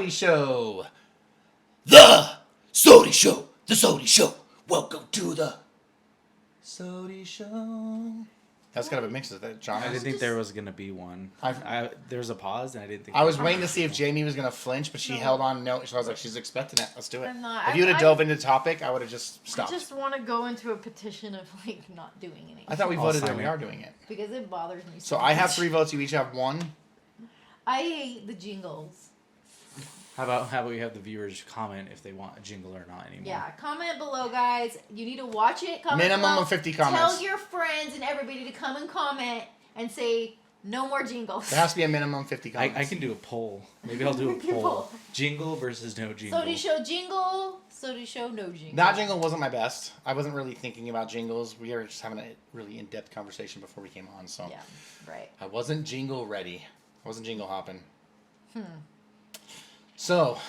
SOTY Show. The SOTY Show. The SOTY Show. Welcome to the SOTY Show. That's kind of a mix of that, John. I didn't think there was going to be one. There was a pause, and I didn't think... I was waiting to see if Jamie was going to flinch, but she held on. No, so I was like, she's expecting it. Let's do it. I'm not. If you would have dove into the topic, I would have just stopped. I just want to go into a petition of, like, not doing anything. I thought we voted that we are doing it. Because it bothers me so I have 3 votes. You each have 1. I hate the jingles. How about we have the viewers comment if they want a jingle or not anymore? Yeah, comment below, guys. You need to watch it. Comment Minimum below. of 50 comments. Tell your friends and everybody to come and comment and say no more jingles. There has to be a minimum of 50 comments. I can do a poll. Maybe I'll do a poll. Jingle versus no jingle. SOTY Show jingle. SOTY Show no jingle. That jingle wasn't my best. I wasn't really thinking about jingles. We were just having a really in-depth conversation before we came on. So yeah, right. I wasn't jingle ready. I wasn't jingle hopping. So,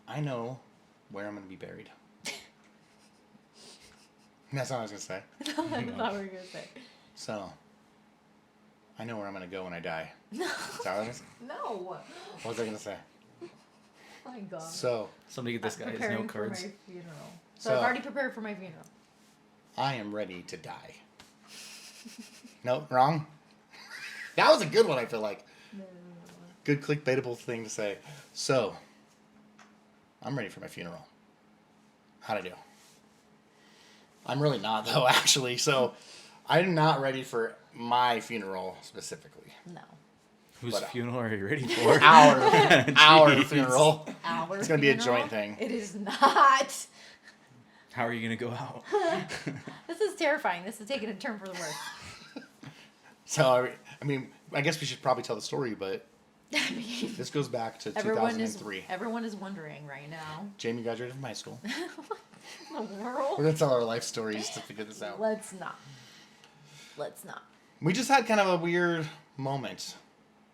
I know where I'm going to be buried. That's not what I was going to say. That's not what we were going to say. So, I know where I'm going to go when I die. No. Is that what it is? No. What was I going to say? Oh my God. So, somebody get this guy his preparing note cards. for my funeral. So I've already prepared for my funeral. I am ready to die. No, wrong? That was a good one, I feel like. Good clickbaitable thing to say. So, I'm ready for my funeral. How'd I do? I'm really not, though, actually. So, I'm not ready for my funeral specifically. No. Whose funeral are you ready for? Our funeral. Our It's going to be a funeral? joint thing. It is not. How are you going to go out? This is terrifying. This is taking a turn for the worse. So, I mean, I guess we should probably tell the story, but I mean, this goes back to everyone 2003. Everyone is wondering right now. Jamie graduated from high school. What in the world? We're going to tell our life stories to figure this out. Let's not. Let's not. We just had kind of a weird moment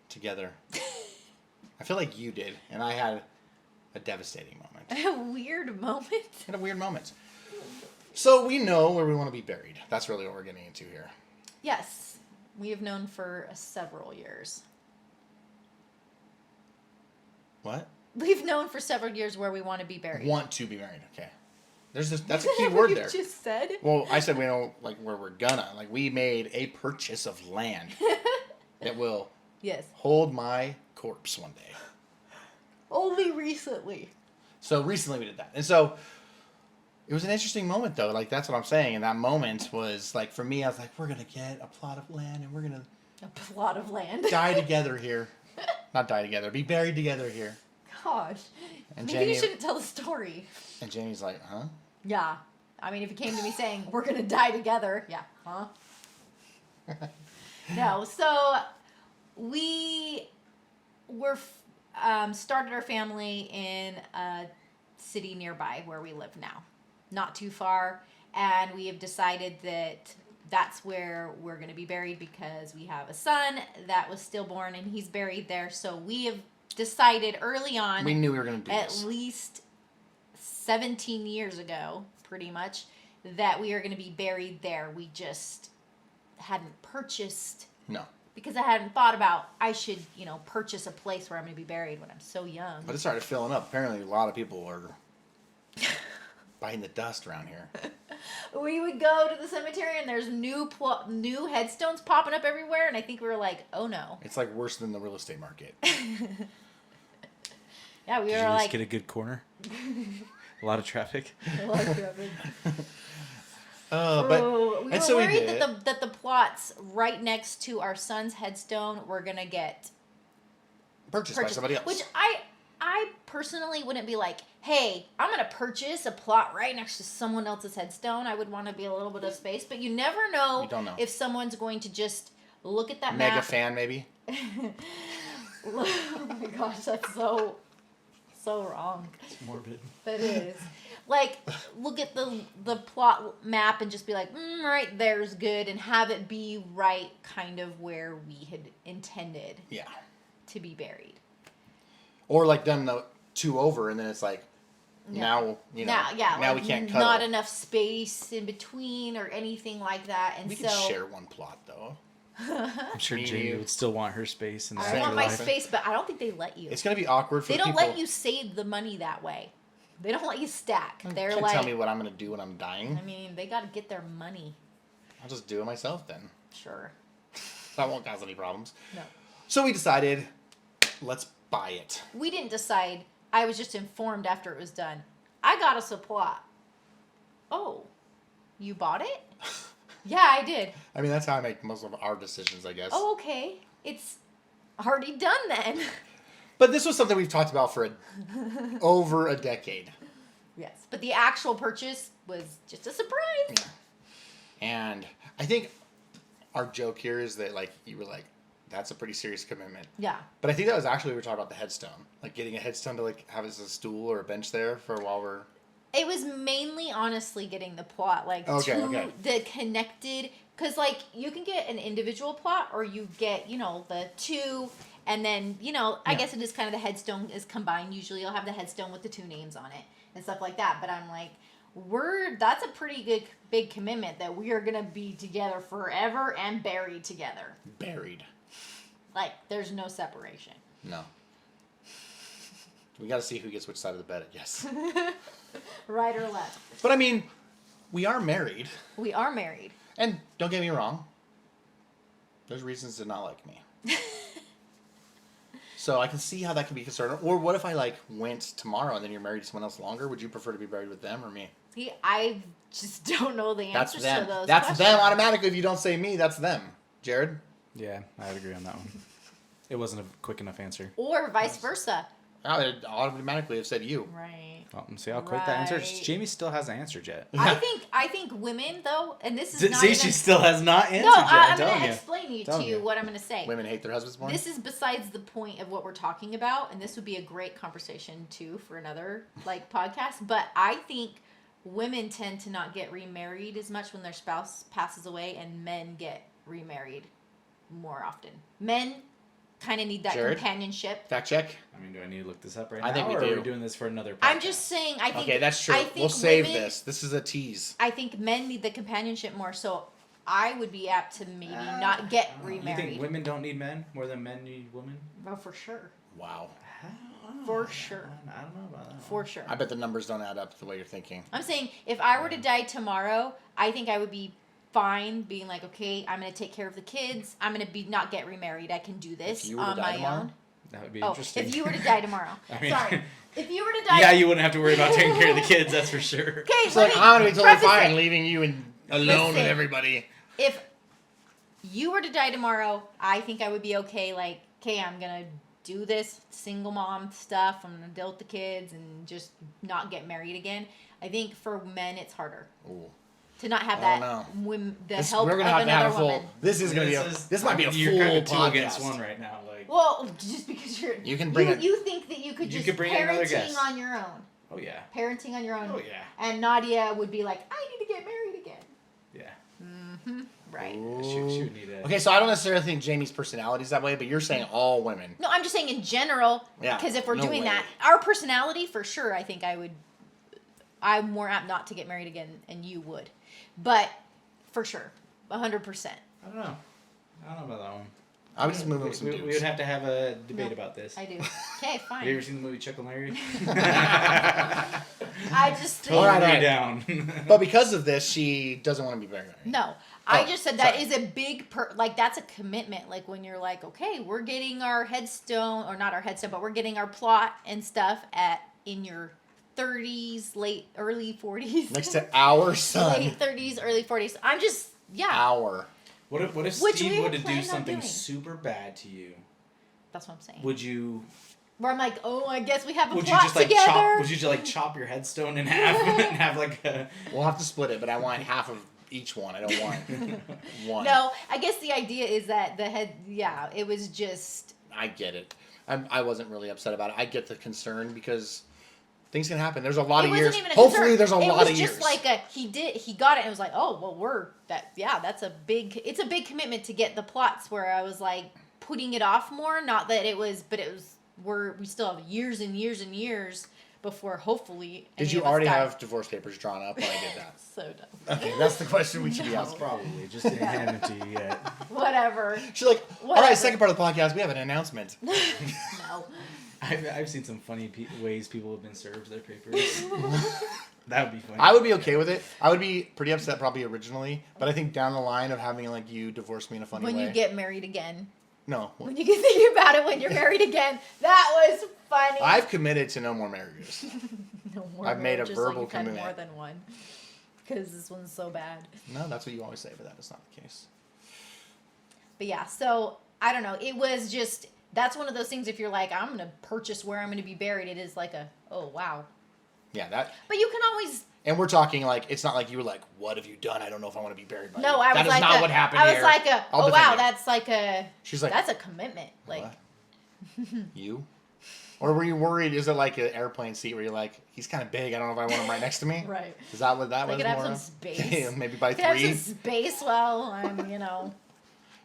together. I feel like you did, and I had a devastating moment. A weird moment? Had a weird moment. So we know where we want to be buried. That's really what we're getting into here. Yes. We have known for several years. What? We've known for several years where we want to be buried. Want to be married. Okay. That's a key word there. You just said? Well, I said we know like where we're gonna. Like we made a purchase of land that will hold my corpse one day. Only recently. So recently we did that. And so it was an interesting moment though. Like that's what I'm saying. And that moment was like for me, I was like, we're gonna get a plot of land and we're gonna a plot of land. Die together here. Not die together, be buried together here. Gosh. And Maybe Jamie, you shouldn't tell the story. And Jamie's like, huh? Yeah. I mean, if he came to me saying, we're going to die together. Yeah. Huh? No. So, we were started our family in a city nearby where we live now. Not too far. And we have decided that that's where we're going to be buried because we have a son that was stillborn and he's buried there. So, we have decided early on. We knew we were going to do at this. least 17 years ago, pretty much, that we are going to be buried there. We just hadn't purchased. No. Because I hadn't thought about, I should, purchase a place where I'm going to be buried when I'm so young. But it started filling up. Apparently, a lot of people are biting the dust around here. We would go to the cemetery and there's new headstones popping up everywhere. And I think we were like, oh no. It's like worse than the real estate market. Yeah, we Did were you like. Just get a good corner? A lot of traffic. A lot of traffic. But we were worried that the plots right next to our son's headstone were gonna get purchased by somebody else. Which I personally wouldn't be like, hey, I'm gonna purchase a plot right next to someone else's headstone. I would want to be a little bit of space, but you never know, if someone's going to just look at that mega map. fan maybe. Oh my gosh, that's so wrong. It's morbid. That is. Like, look at the plot map and just be like, right there's good, and have it be right kind of where we had intended to be buried. Or like done the 2 over, and then it's like, now we can't cut not enough space in between or anything like that. And we can share one plot, though. I'm sure Me and Jamie you. would still want her space in the I want my afterlife. space, but I don't think they let you. It's gonna be awkward for They don't people. let you save the money that way. They don't let you stack. You They're can't like, tell me what I'm gonna do when I'm dying. I mean, they got to get their money. I'll just do it myself then. Sure. That won't cause any problems. No. So we decided, let's buy it. We didn't decide. I was just informed after it was done. I got us a plot. Oh, you bought it? Yeah, I did. I mean, that's how I make most of our decisions, I guess. Oh, okay. It's already done then. But this was something we've talked about for over a decade. Yes, but the actual purchase was just a surprise. Yeah. And I think our joke here is that, like, you were like, that's a pretty serious commitment. Yeah. But I think that was actually, we were talking about the headstone. Like, getting a headstone to, like, have as a stool or a bench there for while we're... It was mainly, honestly, getting the plot, like, the connected... Because, like, you can get an individual plot, or you get, you know, the two... And then, you know, I guess it is kind of the headstone is combined. Usually you'll have the headstone with the two names on it and stuff like that. But I'm like, that's a pretty good, big commitment that we are going to be together forever and buried together. Buried. Like, there's no separation. No. We got to see who gets which side of the bed, I guess. Right or left. But I mean, we are married. We are married. And don't get me wrong. There's reasons to not like me. So I can see how that can be concerning. Or what if I, like, went tomorrow and then you're married to someone else longer? Would you prefer to be buried with them or me? See, I just don't know the That's answers them. to those That's questions. them automatically. If you don't say me, that's them. Jared? Yeah, I would agree on that one. It wasn't a quick enough answer. Or vice versa. I would automatically have said you. Right. Well, see how quick that answer. Right. Jamie still hasn't answered yet. I think women though, and this is not See, even, she still has not answered no, yet. I'm I'm telling going to you. explain Telling to you. you what I'm going to say. Women hate their husbands more? This is besides the point of what we're talking about, and this would be a great conversation too for another like podcast. But I think women tend to not get remarried as much when their spouse passes away, and men get remarried more often. Men kind of need that Jared? companionship. Fact check. I mean, do I need to look this up right I now? think we or do. Are we doing this for another podcast? I'm just saying. I think Okay, that's true. I think We'll save women- this. This is a tease. I think men need the companionship more, so I would be apt to maybe not get You remarried. think women don't need men more than men need women? Oh, for sure. Wow. For sure. I don't know about that. For sure. I bet the numbers don't add up the way you're thinking. I'm saying if I were to die tomorrow, I think I would be fine being like, okay, I'm going to take care of the kids. I'm going to be not get remarried. I can do this If you were to on die my tomorrow? own. That would be Oh, interesting. if you were to die tomorrow. I mean- Sorry. If you were to die. Yeah, you wouldn't have to worry about taking care of the kids, that's for sure. Okay, It's like, I'm going to be totally preface fine it. leaving you alone with Listen. everybody. If you were to die tomorrow, I think I would be okay. Like, okay, I'm going to do this single mom stuff. I'm going to deal with the kids and just not get married again. I think for men, it's harder Ooh. to not have I don't that know. the This, help we're of gonna have to another have a full. woman. This is gonna be a. This might be a You're full kind of two podcast. against one right now. Like, Well, just because you're You can bring you think that you could You just could bring another parenting guest. on your own. oh yeah, Parenting on your own. oh yeah, And Nadia would be like, I need to get married again. yeah. Mm-hmm. Right. She would need a. Okay, so I don't necessarily think Jamie's personality is that way, but you're saying all women. No, I'm just saying in general. Yeah, Because if we're no doing way. that, our personality for sure, I think I'm more apt not to get married again, and you would, but for sure, 100%. I don't know. I don't know about that one. I would just move with some we dudes. would have to have a debate No, about this. I do. Okay, Have you fine. ever seen the movie Chuck and Larry? I just think. All right, all Totally right. down. But because of this, she doesn't want to be married. No, I Oh, just said that sorry. is a big like that's a commitment. Like when you're like, okay, we're getting our headstone or not our headstone, but we're getting our plot and stuff in your 30s, early 40s. Next to our son. late 30s, early 40s. I'm just Our. What if Which we Steve had were to do planned on something doing. super bad to you? That's what I'm saying. Would you? Where I'm like, oh, I guess we have a Would you plot just like together. chop? Would you just like chop your headstone in half and have like a? We'll have to split it, but I want half of each one. I don't want one. No, I guess the idea is that it was just. I get it. I wasn't really upset about it. I get the concern because things can happen. There's a lot It of wasn't years. even a Hopefully, concern. there's a lot of It was years. just like he got it and it was like, oh well, that's a big commitment to get the plots. Where I was like putting it off more. Not that it was, but it was. We still have years and years and years before hopefully. Did any you of us already die. have divorce papers drawn up when I did that? So dumb. Okay, that's the question we should be No. asking. Probably. Just didn't hand them to you yet. Whatever. She's like, all Whatever. right, second part of the podcast, we have an announcement. No. I've seen some funny ways people have been served their papers. That would be funny. I would be okay with it. I would be pretty upset probably originally, but I think down the line of having like you divorce me in a funny When way. you get married again. No. When you get thinking about it when you're married again. That was funny. I've committed to no more marriages. No more I've made a marriages, verbal you've had commitment. more than one. Because this one's so bad. No, that's what you always say, but that is not the case. But yeah, so I don't know. It was just, that's one of those things if you're like, I'm going to purchase where I'm going to be buried. It is like a, oh, wow. Yeah, that. But you can always. And we're talking like, it's not like you were like, what have you done? I don't know if I want to be buried by No, you. I was That is like, not what happened I was here. like I'll oh, defend wow, you. that's like a. She's like, That's a commitment. Like, what? You? Or were you worried? Is it like an airplane seat where you're like, he's kind of big. I don't know if I want him right next to me. right. Is that what that Like, was could have more some of? space. Yeah, maybe by Could have 3. some space while I'm,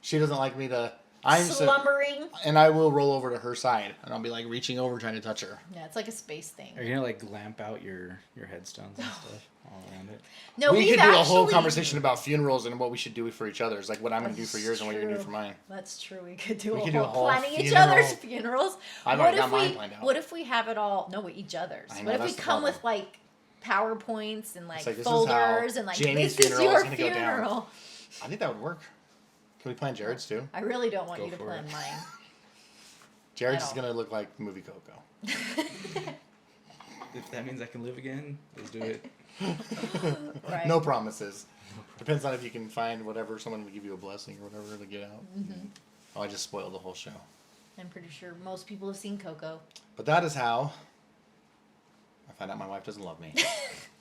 She doesn't like me to. I'm so, slumbering. and I will roll over to her side, and I'll be like reaching over trying to touch her. Yeah, it's like a space thing. Are you gonna like lamp out your headstones and stuff all around it? No, we we've could do a whole actually- conversation about funerals and what we should do for each other. It's like what I'm going to do That's for yours and what you're going to do true. for mine. That's true. We could do We a could do whole a whole planning each funeral. other's funerals. I've What already if got mine we? planned out. What if we have it all? No, each other's. I know, What if we that's the come problem. with like PowerPoints and like, It's like, this is how folders and like Jamie's this is funeral is your gonna go down. funeral? I think that would work. Can we plan Jared's too? I really don't want Go you to for plan it. mine. Jared's I is don't. going to look like movie Coco. If that means I can live again, let's do it. Right. No promises. Depends on if you can find whatever, someone will give you a blessing or whatever to get out. Mm-hmm. Oh, I just spoiled the whole show. I'm pretty sure most people have seen Coco. But that is how I find out my wife doesn't love me.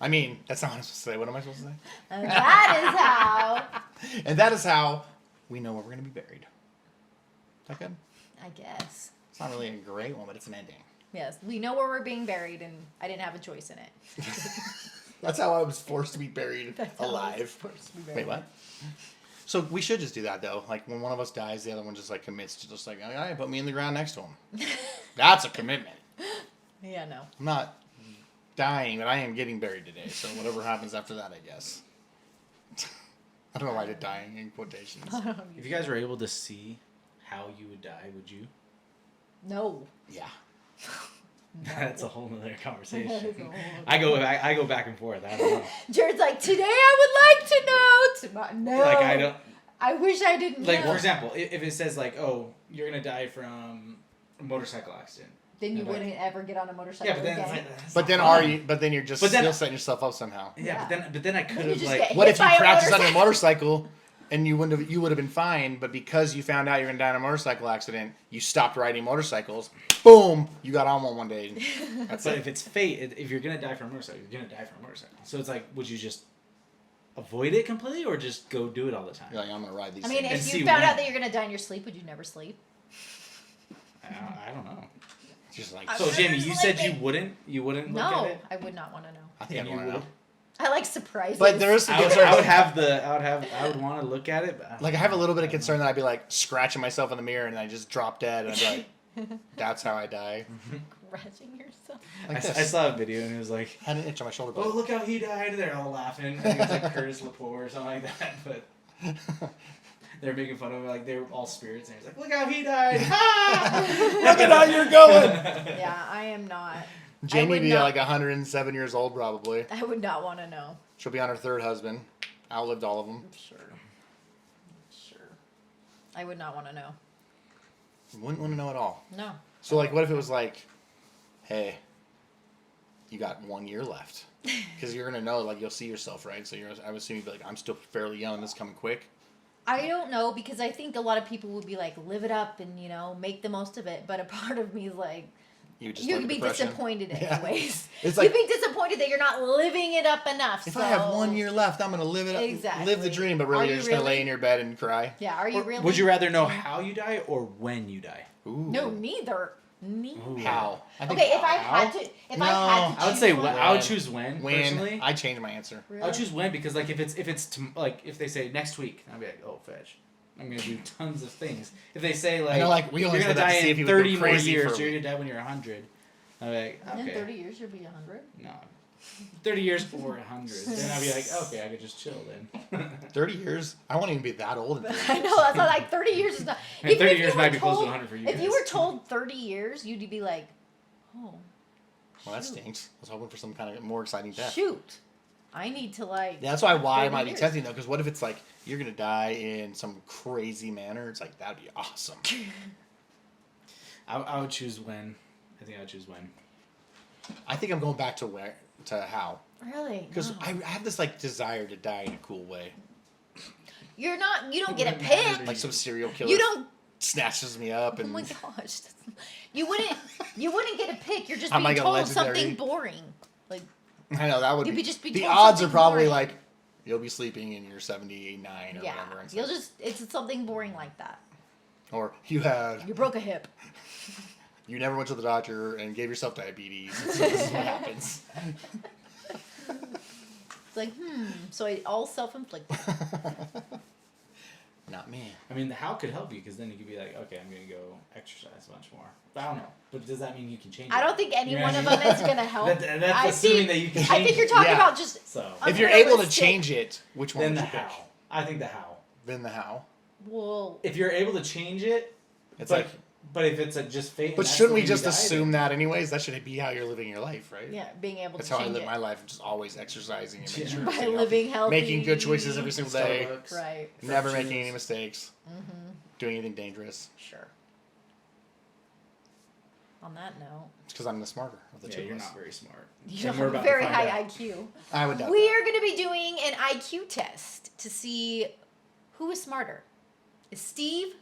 I mean, that's not what I'm supposed to say. What am I supposed to say? And that is how. And that is how we know where we're going to be buried. Is that good? I guess. It's not really a great one, but it's an ending. Yes, we know where we're being buried, and I didn't have a choice in it. That's how I was forced to be buried That's how I was alive. forced to be Wait, buried. what? So we should just do that though. Like when one of us dies, the other one just like commits to just like, all right, put me in the ground next to him. That's a commitment. Yeah, no. I'm not dying, but I am getting buried today. So whatever happens after that, I guess. I don't know why I did dying in quotations. If you guys were able to see how you would die, would you? No. Yeah. That's a whole nother That conversation. is a whole I go back and forth. I don't know. Jared's like, today I would like to know. No. Like I don't. I wish I didn't Like know. for example, if it says like, oh, you're gonna die from a motorcycle accident. Then you I'm like- wouldn't ever get on a motorcycle Yeah, but then it's again. like, that's But not then fun. But then you're just But then- still setting yourself up somehow. Yeah, Yeah. but then I could you have just like. get What hit if you by a crashed on a motorcycle? motorcycle and you would have been fine, but because you found out you're gonna die in a motorcycle accident, you stopped riding motorcycles. Boom! You got on one day. That's But it. if it's fate, if you're gonna die from a motorcycle, you're gonna die from a motorcycle. So it's like, would you just avoid it completely, or just go do it all the time? You're like, I'm gonna ride these. I mean, things. And if see you found when. out that you're going to die in your sleep, would you never sleep? I don't know. Just like I'm So never Jamie, you said you sleeping. wouldn't look No, at it. I would not want to know. I think And I'd you want to know. would? I like surprises. But there is some I would concern. want to look at it. But Like I have a little bit of concern that I'd be like scratching myself in the mirror and I just drop dead and I'd be like, that's how I die. Scratching yourself. Like I this. saw a video and it was like, Had an itch on my shoulder. oh, But look how he died. They're all laughing. I think it's like Curtis Lepore or something like that. But they're making fun of him. Like, they were all spirits. And he's like, look how he died. look at how you're going. Yeah, I am not. Jamie would be not- like 107 years old probably. I would not want to know. She'll be on her third husband. Outlived all of them. Sure. Sure. I would not want to know. Wouldn't want to know at all. No. So like, what if it was like, hey, you got 1 year left? Because you're gonna know, like, you'll see yourself, right? So I would assume you'd be like, I'm still fairly young. This is coming quick. I don't know because I think a lot of people would be like, live it up and, make the most of it. But a part of me is like, You just you'd like be depression. disappointed Yeah. anyways. It's like, You'd be disappointed that you're not living it up enough. if so... I have 1 year left, I'm gonna live it up, Exactly. live the dream. But Are really, you you're just gonna really? lay in your bed and cry. Yeah, are you Or really? would you rather know how you die or when you die? Ooh. No, neither. Neither. Ooh. How? I think Okay, if I how. had to, No, I would say choose when. one- I would choose when. When Personally, I changed my answer. Really? I would choose when because like if if they say next week, I'd be like, oh fetch. I'm gonna do tons of things. If they say like, I know, like, we you're only gonna said that to die see if in he would go 30 more crazy years, for a so you're week. gonna die when you're 100. I'd be like, And in okay. 30 years, you'll be 100. No. 30 years or 100. Then I'd be like, okay, I could just chill then. 30 years? I won't even be that old in 30 I years. know, that's not like 30 years is not. And Even 30 if you years were might be close to told- 100 for you If you guys. were told 30 years, you'd be like, oh. Well, that shoot. stinks. I was hoping for some kind of more exciting death. Shoot. I need to like. Yeah, that's why it 30 might be years. tempting though, because what if it's like you're gonna die in some crazy manner? It's like that'd be awesome. I would choose when. I think I would choose when. I think I'm going back to how, Really? because No. I have this like desire to die in a cool way, You don't get a Wouldn't matter pick. to like some serial killer You don't. snatches me up Oh and my gosh. You wouldn't get a pick. You're just I'm being like a told legendary- something boring. Like, I know that would You'd be, be just be the told odds are something probably boring. like you'll be sleeping in your 79 or yeah. whatever, and You'll just, it's something boring like that. or you had You broke a hip. you never went to the doctor and gave yourself diabetes. And so this is what happens. It's like, so all self-inflicted. Not me. I mean, the how could help you because then you could be like, okay, I'm going to go exercise much more. But I don't know. But does that mean you can change it? I don't think any You know one what of I mean? them is going to help. That's I assuming think- that you can I change think you're it. talking Yeah. about just So, If you're able to unrealistic. change it, which one then would the you pick? how. I think the how. Then the how. Well, If you're able to change it, It's but, like, but if it's just fate. and but that's shouldn't the we way just you die, assume that anyways? That should be how you're living your life, right? yeah, being able That's to how I change live it my life, just always exercising and making Yeah. sure I'm by staying living healthy, making good choices every single day, Starbucks. Right. never Fresh making any juice. mistakes, doing anything dangerous. Sure. On that note, It's because I'm the smarter of the Yeah, two you're of us. not very smart. you And we're have about a to very find high out. IQ. I would doubt We that. are going to be doing an IQ test to see who is smarter. Is Steve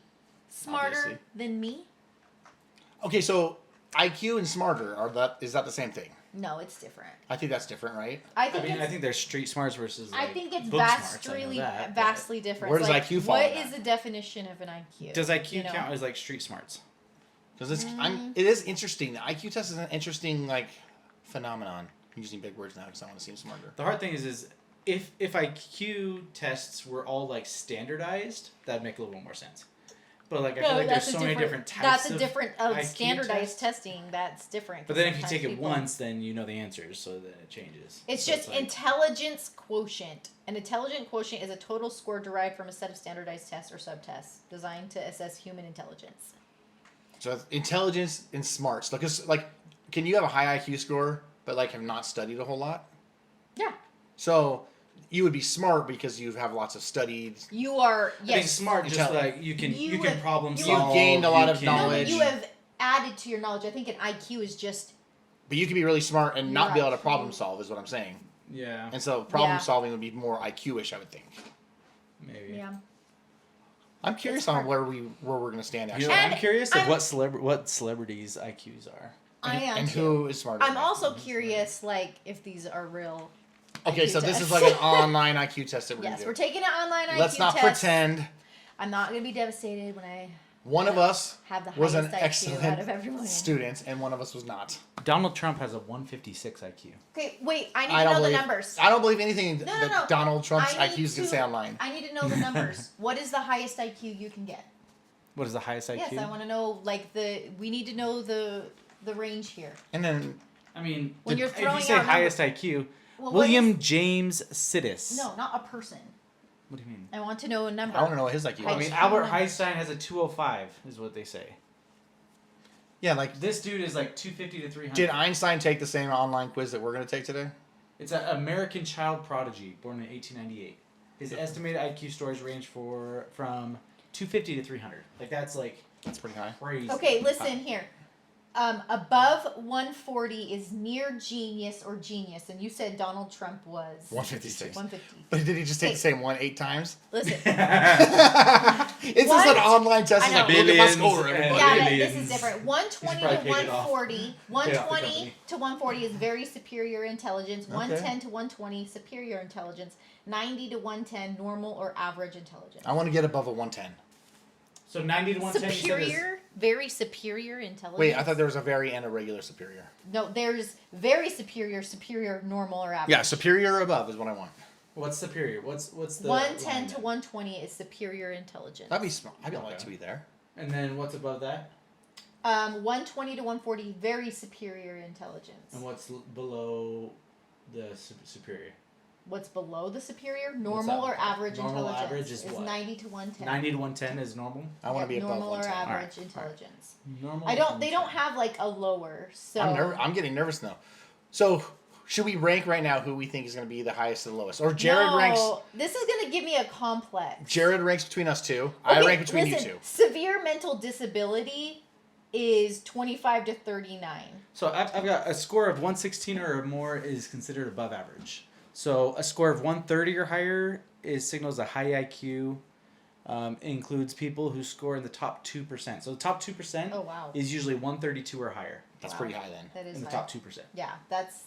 smarter Obviously. than me? Okay, so IQ and smarter is that the same thing? No, it's different. I think that's different, right? I I think mean, it's I think there's street smarts versus. I Like, think it's book smarts, I know that, but- vastly different. Where does Like, IQ fall What in is that? the definition of an IQ? Does IQ you know? count as like street smarts? Because it is interesting. The IQ test is an interesting like phenomenon. I'm using big words now because I want to seem smarter. The hard thing is if IQ tests were all like standardized, that'd make a little more sense. But like I feel like there's so many different types That's a of different IQ standardized tests. testing. That's different. But then if you Sometimes take it people- once, then you know the answers, so then it changes. It's So just like- intelligence quotient. An intelligence quotient is a total score derived from a set of standardized tests or subtests designed to assess human intelligence. So it's intelligence and smarts. Like, can you have a high IQ score but like have not studied a whole lot? Yeah. So you would be smart because you have lots of studied. You are, I think yes. smart, just Intelligent. like you can You you can have- problem you solve. gained a lot of can- No, but knowledge. you have added to your knowledge. I think an IQ is just, But you can be really smart and not be able to Right. problem solve, is what I'm saying. Yeah, And so problem Yeah. solving would be more IQ-ish, I would think. maybe. yeah. I'm curious It's on hard. where we're gonna stand You actually. know, And I'm curious of I'm- what celebrities IQs are. I am and too. who is smarter? I'm than also curious, like, if these are real. Okay, IQ so this is tests. like an online IQ test that we're Yes, gonna we're do. taking an online IQ Let's not test. pretend I'm not going to be devastated when I one of us have the was an highest IQ out of excellent everyone. student and one of us was not. Donald Trump has a 156 IQ. Okay, wait. I need I to don't know the believe numbers. I don't believe anything No, that no. Donald Trump's I need IQ is gonna to- say online. I need to know the numbers. What is the highest IQ you can get? What is the highest IQ? Yes, I want to know. Like we need to know the range here. And then I mean, When you're if throwing you say out highest IQ, Well, what William is- James Sidis. No, not a person. What do you mean? I want to know a number. I want to know what his IQ I is. mean, Height. Albert Einstein has a 205, is what they say. Yeah, like This dude is like 250 to 300. did Einstein take the same online quiz that we're gonna take today? It's an American child prodigy, born in 1898. His estimated IQ scores range from 250 to 300. Like that's That's pretty high. crazy. Okay, listen here. Above 140 is near genius or genius, and you said Donald Trump was 156. 150. But did he just take Hey. the same one 8 times? Listen, It's just an What? online test. I It's know. like, look at my Billions score, and- everybody. yeah, Billions. this is different. 120 He's to probably paid it off. 140. Paid off the 120 company. to 140 is very superior intelligence. Okay. 110 to 120 superior intelligence. 90 to 110 normal or average intelligence. I want to get above a 110. So 90 to 110. you said is- Superior, very superior intelligence. Wait, I thought there was a very and a regular superior. No, there's very superior, superior, normal, or average. Yeah, superior or above is what I want. What's superior? What's the 110 line to there? 120 is superior intelligence. That'd be smart. I'd like Okay. to be there. And then what's above that? 120 to 140, very superior intelligence. And what's below the superior? What's below the superior? Normal or average normal intelligence. Average is what? 90 to 110. 90 to 110 is normal? I want to be above normal 110. or average intelligence. Normal. They don't have like a lower. So I'm getting nervous now. So should we rank right now who we think is going to be the highest and the lowest? Or Jared ranks. This is going to give me a complex. Jared ranks between us two. Okay, I rank between listen, you two. Severe mental disability is 25 to 39. So I've got a score of 116 or more is considered above average. So a score of 130 or higher signals a high IQ. Includes people who score in the top 2%. So the top 2% is usually 132 or higher. That's pretty high then. That is in the high. top 2%. Yeah, that's.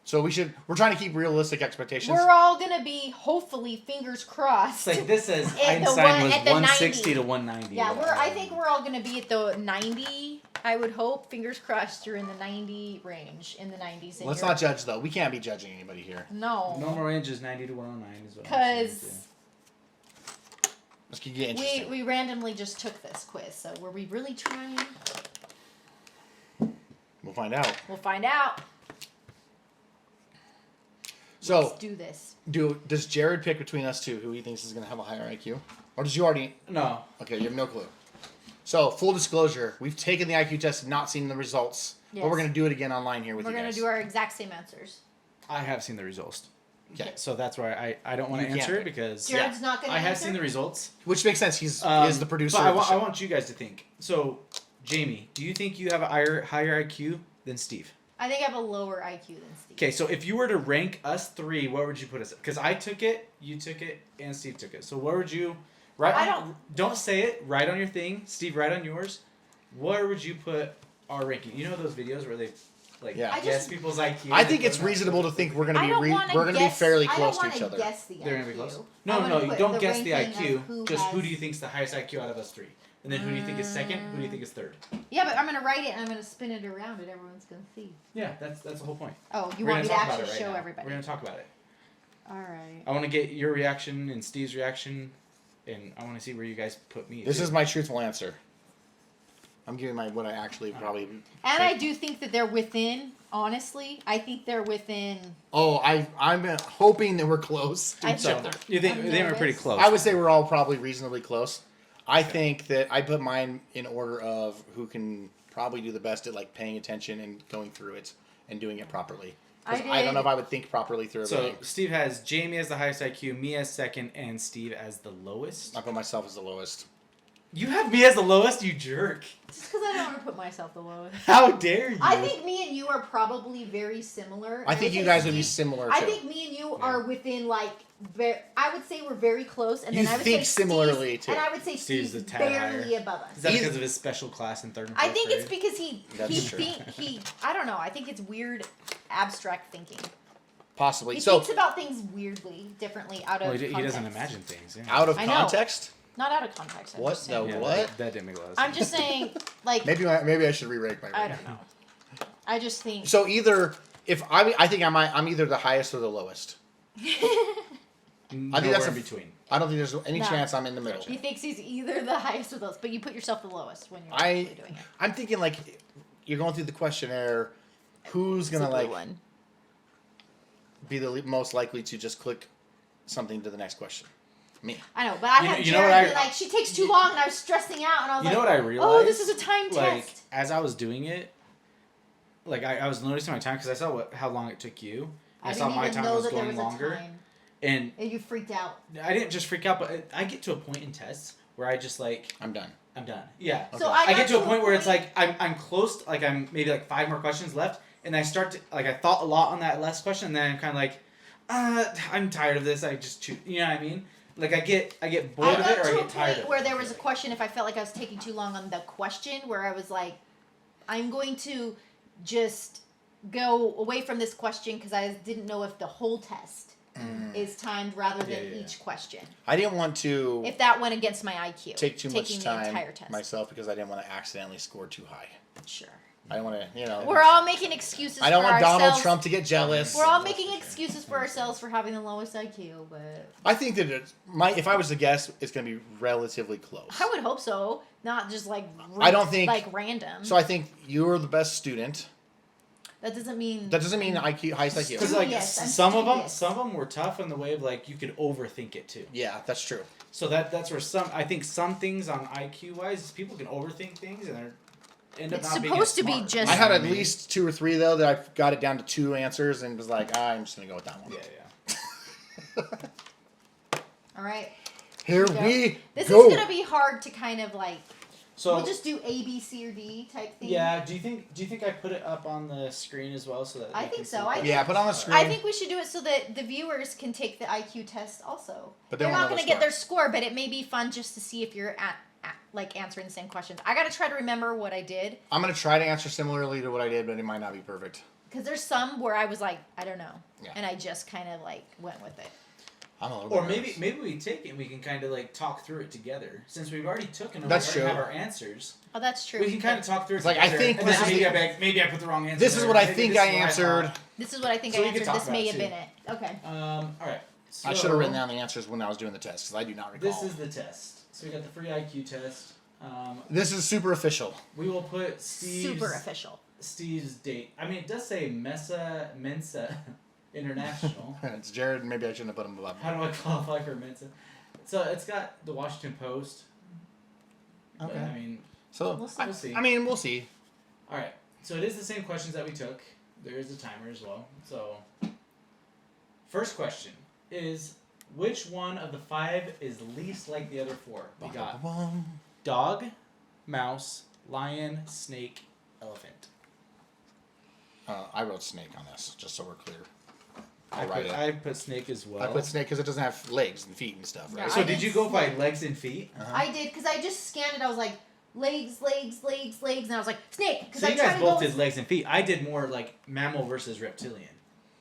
So we're trying to keep realistic expectations. We're all gonna be, hopefully, fingers crossed. It's like this says At the Einstein was at the 160 90. to 190. Yeah, I think we're all gonna be at the 90. I would hope, fingers crossed, you're in the 90 range, in the 90s. Let's not judge though. We can't be judging anybody here. No. Normal range is 90 to 109 is what. Because let's get interesting. we randomly just took this quiz, so were we really trying? We'll find out. We'll find out. So Let's do this. Does Jared pick between us two who he thinks is going to have a higher IQ? Or did you already? No. Okay, you have no clue. So, full disclosure, we've taken the IQ test and not seen the results. Yes. But we're going to do it again online here with We're you guys. going to do our exact same answers. I have seen the results. Okay. So that's why I don't want You to can't answer pick. it because Jared's not going to I answer? have seen the results. Which makes sense. He's the producer But of the show. I want you guys to think. So, Jamie, do you think you have a higher IQ than Steve? I think I have a lower IQ than Steve. Okay, so if you were to rank us three, what would you put us at? Because I took it, you took it, and Steve took it. So where would you... Don't say it. Write on your thing. Steve, write on yours. Where would you put our ranking? You know those videos where they guess people's IQ? I think it's reasonable to think we're going to be fairly close to each other. Guess the They're going to be close? IQ. No, you don't guess the ranking of IQ. Just who do you think's the highest IQ out of us three? And then who do you think is second? Who do you think is third? Yeah, but I'm going to write it and I'm going to spin it around and everyone's going to see. Yeah, that's the whole point. Oh, you We're want me to gonna talk about actually it right show now. everybody? We're going to talk about it. All right. I want to get your reaction and Steve's reaction, and I want to see where you guys put me. This is my truthful answer. I'm giving what I actually probably... And I do think that they're within, honestly. I think they're within... Oh, I'm hoping that we're close to each think- other. You think they were pretty close? I would say we're all probably reasonably close. I think that I put mine in order of who can probably do the best at like paying attention and going through it and doing it properly. 'Cause I don't know if I would think properly through everything. So Steve has Jamie as the highest IQ, me as second, and Steve as the lowest. I put myself as the lowest. You have me as the lowest, you jerk. Just because I don't want to put myself the lowest. How dare you? I think me and you are probably very similar. I think you guys would be similar too. I think me and you are within like... I would say we're very close, and You then I would think say similarly, Steve's, too. and I would say Steve's Steve's a tad barely higher. above us. Is that because of his special class in third and I fourth think grade? it's because he I don't know. I think it's weird, abstract thinking. Possibly. He So thinks about things weirdly, differently, out of Well, he context. doesn't imagine things. Yeah. out of I know. context? Not out of context. I'm What just saying. the- Yeah, What? That didn't make a lot of sense. I'm just saying, like, Maybe I should re-rank my I rating. don't know. I just think. So either if I think I'm either the highest or the lowest. Nowhere that's in between. I don't think there's any No. chance I'm in the middle. He thinks he's either the highest or the lowest, but you put yourself the lowest when you're I actually doing it. I'm thinking like you're going through the questionnaire. Who's It's a gonna blue like one. be the most likely to just click something to the next question? Me. I know, but I You know- had you know Jared what be like, she takes too long, and I was stressing out, and I was You like, know what I realized? oh, this is a time Like, test. as I was doing it, like I was noticing my time because I saw how long it took you. I saw didn't my even time know was that there going was longer, a time. and And you freaked out. I didn't just freak out, but I get to a point in tests where I just like I'm done. I'm done. Yeah. So Okay. I get to a point where it's like I'm close. Like I'm maybe like 5 more questions left, and I start to like I thought a lot on that last question, and then I'm kind of like, I'm tired of this. I just choose. You know what I mean? Like I get bored of it, or I get tired of it. Where there was a question, if I felt like I was taking too long on the question, where I was like, I'm going to just go away from this question because I didn't know if the whole test is timed rather than each question. I didn't want to If that went against my IQ, take too much taking time the entire test. myself because I didn't want to accidentally score too high. Sure. I don't want to, We're all making excuses. I don't for want ourselves. Donald Trump to get jealous. We're all making excuses for ourselves for having the lowest IQ, but I think that if I was to guess, it's going to be relatively close. I would hope so. Not just like I don't think like random. So I think you're the best student. That doesn't mean IQ, highest IQ. Because like Yes, some of them were tough in the way of like you could overthink it too. Yeah, that's true. So that's where I think some things on IQ wise, people can overthink things and they're end up It's not being supposed as to be smart. just- I had at least 2 or 3 though that I got it down to 2 answers and was like, I'm just gonna go with that one. Yeah. All right. Here go. we This go. is gonna be hard to kind of like. So We'll just do A, B, C, or D type thing. yeah, do you think I put it up on the screen as well so that I they think can so. see it? Yeah, put on the screen. I think we should do it so that the viewers can take the IQ test also. But they They're won't not know going to their get their score, but it may be fun just to see if you're at like answering the same questions. I got to try to remember what I did I'm gonna try to answer similarly to what I did, but it might not be perfect. because there's some where I was like, I don't know, Yeah. and I just kind of like went with it. I'm a little Or bit nervous. maybe we take it and we can kind of like talk through it together. Since we've already taken and That's we already true. have our answers, Oh, that's true. we can kind of talk through it It's like, I together. think and this then is maybe I put the wrong answer. This is there. what I Maybe think this I is what answered. thought. This is what I think So I we can answered. talk This may have about it, been it. Okay. All right. So I should have written down the answers when I was doing the test because I do not recall. This is the test. So we got the free IQ test. This is super official. We will put Super official. Steve's date. I mean, it does say Mensa International. It's Jared. Maybe I shouldn't have put him above. How do I qualify for Mensa? So it's got the Washington Post. But, Okay. I mean, So We'll see. we'll see. I mean, we'll see. All right. So it is the same questions that we took. There is a timer as well. So first question is, which one of the 5 is least like the other 4? We got dog, mouse, lion, snake, elephant. I wrote snake on this, just so we're clear. I'll write it. I put snake as well. I put snake because it doesn't have legs and feet and stuff, right? Yeah, So I did did you go by snake. legs and feet? Uh-huh. I did because I just scanned it. I was like legs, legs, legs, legs, and I was like snake. Because So I you tried guys to both go. did legs and feet. I did more like mammal versus reptilian.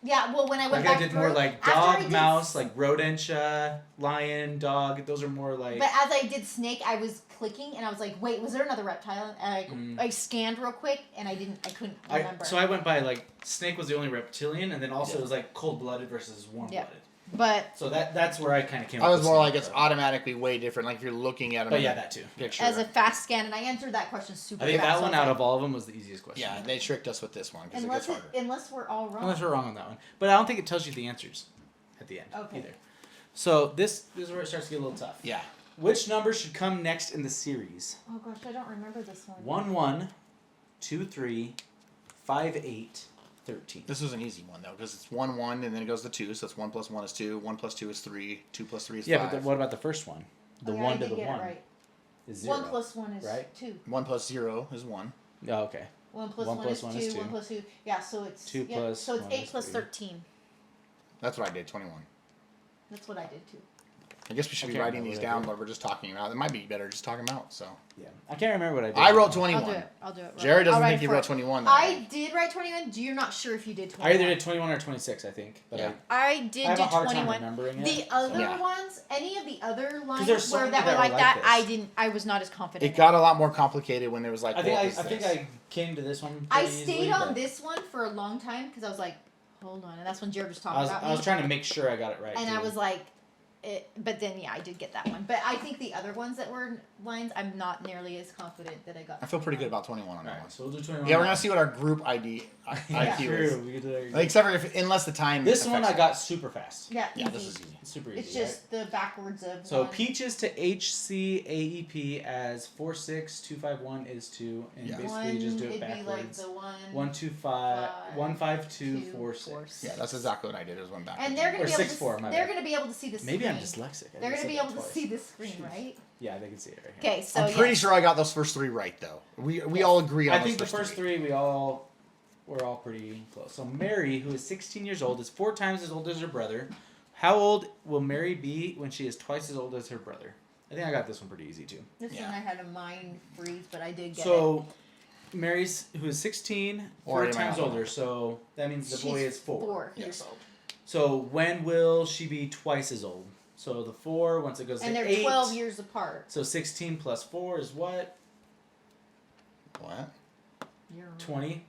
Yeah, well, when I went Like back I did through, more like after I dog, did mouse, like rodentia, lion, dog. Those are more like. But as I did snake, I was clicking and I was like, wait, was there another reptile? And I scanned real quick and I couldn't remember. So I went by like snake was the only reptilian, and then also it was like cold blooded versus warm blooded. But So that's where I kind of came. I up was with more like snake, it's though. automatically way different. Like if you're looking at them. But yeah, that too. Picture. as a fast scan, and I answered that question super I think fast. that so one I was out like, of all of them was the easiest question. Yeah, they tricked us with this one because it gets harder. unless we're all wrong. Unless we're wrong on that one, but I don't think it tells you the answers at the end Okay. either. So this is where it starts to get a little tough. Yeah. Which number should come next in the series? Oh gosh, I don't remember this one. 1 1, 2 3, 5 8, 13. This was an easy one though because it's 1 1 and then it goes to 2, so it's 1 plus 1 is 2, 1 plus 2 is 3, 2 plus 3 is 5. Yeah, but what about the first one? The Oh, yeah, 1 I to did the get it 1 right. is 0. 1 plus 1 is right? 2. 1 plus 0 is 1. Oh, okay. 1 plus 1 1 plus is 1 2. is 2. 1 plus 2. Yeah, so it's 2 yeah, plus so it's 1 8 is plus 3. 13. That's what I did, 21. That's what I did too. I guess we should I be can't writing remember these what I down, did. but we're just talking about. It might be better just talking them out. So Yeah. I can't remember what I did. I wrote I'll 21. do it. I'll do it. Jared doesn't I'll write think he for wrote it. 21. Though. I did write 21. You're not sure if you did 21. I either did 21 or 26, I think. But Yeah. I did I have do a hard 21. time remembering it. The other Yeah. ones, any of the other lines there's so where many that were that were like like that, this. I was not as confident. It got a lot more complicated when there was like. I think what I is think this? I came to this one. I pretty stayed easily, on but this one for a long time because I was like, hold on, and that's when Jared was talking about I was me. trying to make sure I got it right. And too. I was like, but then yeah, I did get that one. But I think the other ones that were lines, I'm not nearly as confident that I got. I feel pretty good about 21 on All that right, one. so we'll do 21. Yeah, we're now. gonna see what our group IQ True. is. We could do that. Like, except for unless the time. This one affects I it. got super fast. Yeah, Yeah, easy. this is easy. It's super easy. It's just the backwards of. So one. peaches to HCAEP as 46251 is 2, and Yeah. basically you just do it it'd be like backwards. the 125 Yeah, that's exactly what I did. It was one back. And they're gonna Or be able 6-4, to. my They're bad. gonna be able to see the screen. Maybe I'm dyslexic. I They're just gonna be said able that to see twice. the screen, right? Yeah, they can see it right here. Okay, so I'm pretty yes. sure I got those first 3 right though. We all agree on I those think the first 3 we're all pretty close. So Mary, who is 16 years old, is 4 times as old as her brother. How old will Mary be when she is twice as old as her brother? I think I got this one pretty easy too. This Yeah. one I had a mind freeze, but I did get it. So Mary's, who is 16, Or 4 am I times not? older. So that means the boy is 4. 4 Yes. years old. So when will she be twice as old? So the 4, once it goes And to they're 8. 12 years apart. So 16 plus 4 is what? What? You're 20.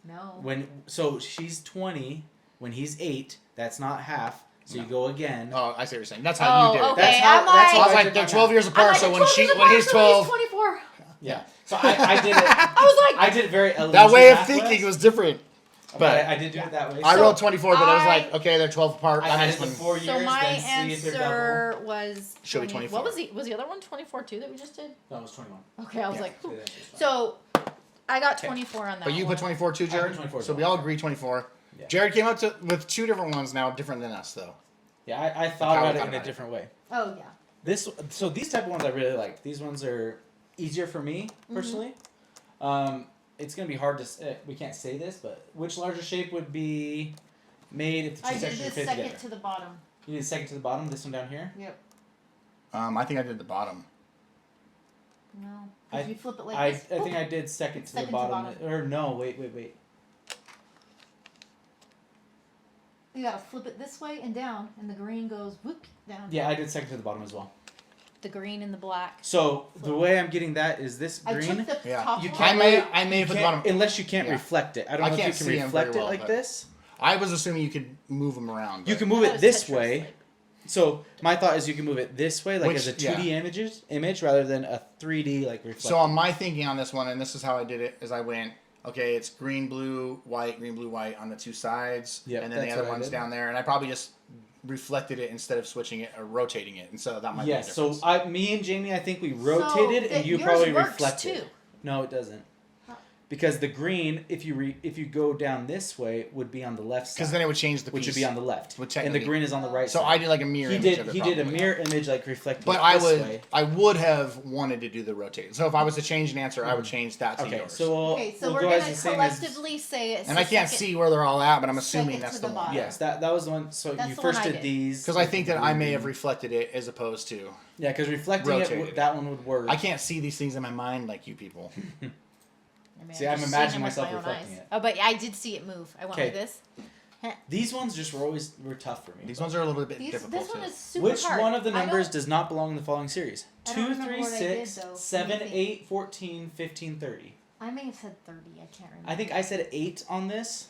No. So she's 20 when he's 8. That's not half. So you go again. Oh, I see what you're saying. That's how you did it. Okay. That's how I was like, did they're my 12 math. years apart, so when he's 12. So he's 24. Yeah. So I did it. I was like, I did it very That elementary way of math thinking wise, was different. but I did do it that way. I So wrote 24, but I was I- like, okay, they're 12 apart. I That added makes the one. 4 years. so my then see if they're double. answer was Should be 20 24. What was the other one? 24 too that we just did? No, it was 21. Okay, I was Yeah. like, So ooh. that's just fine. So I got Okay. 24 on that. But you one. put 24 too, I put Jared? 24 as So we well. all agree 24. Yeah. Jared came up with 2 different ones now, different than us, though. Yeah, I thought how we about it thought in a about it. different way. Oh yeah. So these type of ones I really like. These ones are easier for me personally. It's gonna be hard to we can't say this, but which larger shape would be made if the two I did sections the are fit second together? to the bottom. You did the second to the bottom. This one down here. Yep. I think I did the bottom. No. I- Did you flip it like I this? think I did second to Second the to bottom. bottom. Or no, wait. You gotta flip it this way and down, and the green goes whoop down. Yeah, I did second to the bottom as well. The green and the black. So the way I'm getting that is this I green. took the Yeah. top You one. can't I may You put the can't- bottom. unless you can't Yeah. reflect it. I don't I know if can't you see can 'em very reflect it well, like but- this. I was assuming you could move them around. You but- can move That it was this Tetris, way. like- So my thought is you can move it this way, like Which- as a 2D image rather than a 3D like reflect. So on my thinking on this one, and this is how I did it, is I went, okay, it's green, blue, white on the 2 sides, Yep, and then the that's other what I one's did. down there, and I probably just reflected it instead of switching it or rotating it, and so that might yes. be a So difference. me and Jamie, I think we rotated, and you yours probably works reflected. too. No, it doesn't. Huh. Because the green, if you go down this way, would be on the left side. Because then it would change the piece. which would be on the left, Would and the technically- green is on the right So side. I did like a mirror He image of it. did a probably. mirror image like reflecting. But it I would have wanted to do the rotate. So if I was to change an answer, I would change that to Okay, yours. so we'll, Okay, so we'll we're go gonna as the same as. collectively say it. and I can't see where they're all at, but I'm assuming second that's to the the one. bottom. Yes, that was the one. So That's you the one first I did did. these. Because I think that I may have reflected it as opposed to. Yeah, because reflecting rotated. that one would work. I can't see these things in my mind like you people. I mean, See, I've I'm just imagining seen them with myself my own reflecting eyes. it. Oh, but I did see it move. I went Okay. like this. These ones just were tough for me. These ones are a little bit These, difficult. this one too. is super Which hard. one of the I numbers don't- does not belong in the following series? I don't 2, remember 3, what I did, 6, though. 7, Let me think. 8, 14, 15, 30. I may have said 30. I can't remember. I think I said 8 on this.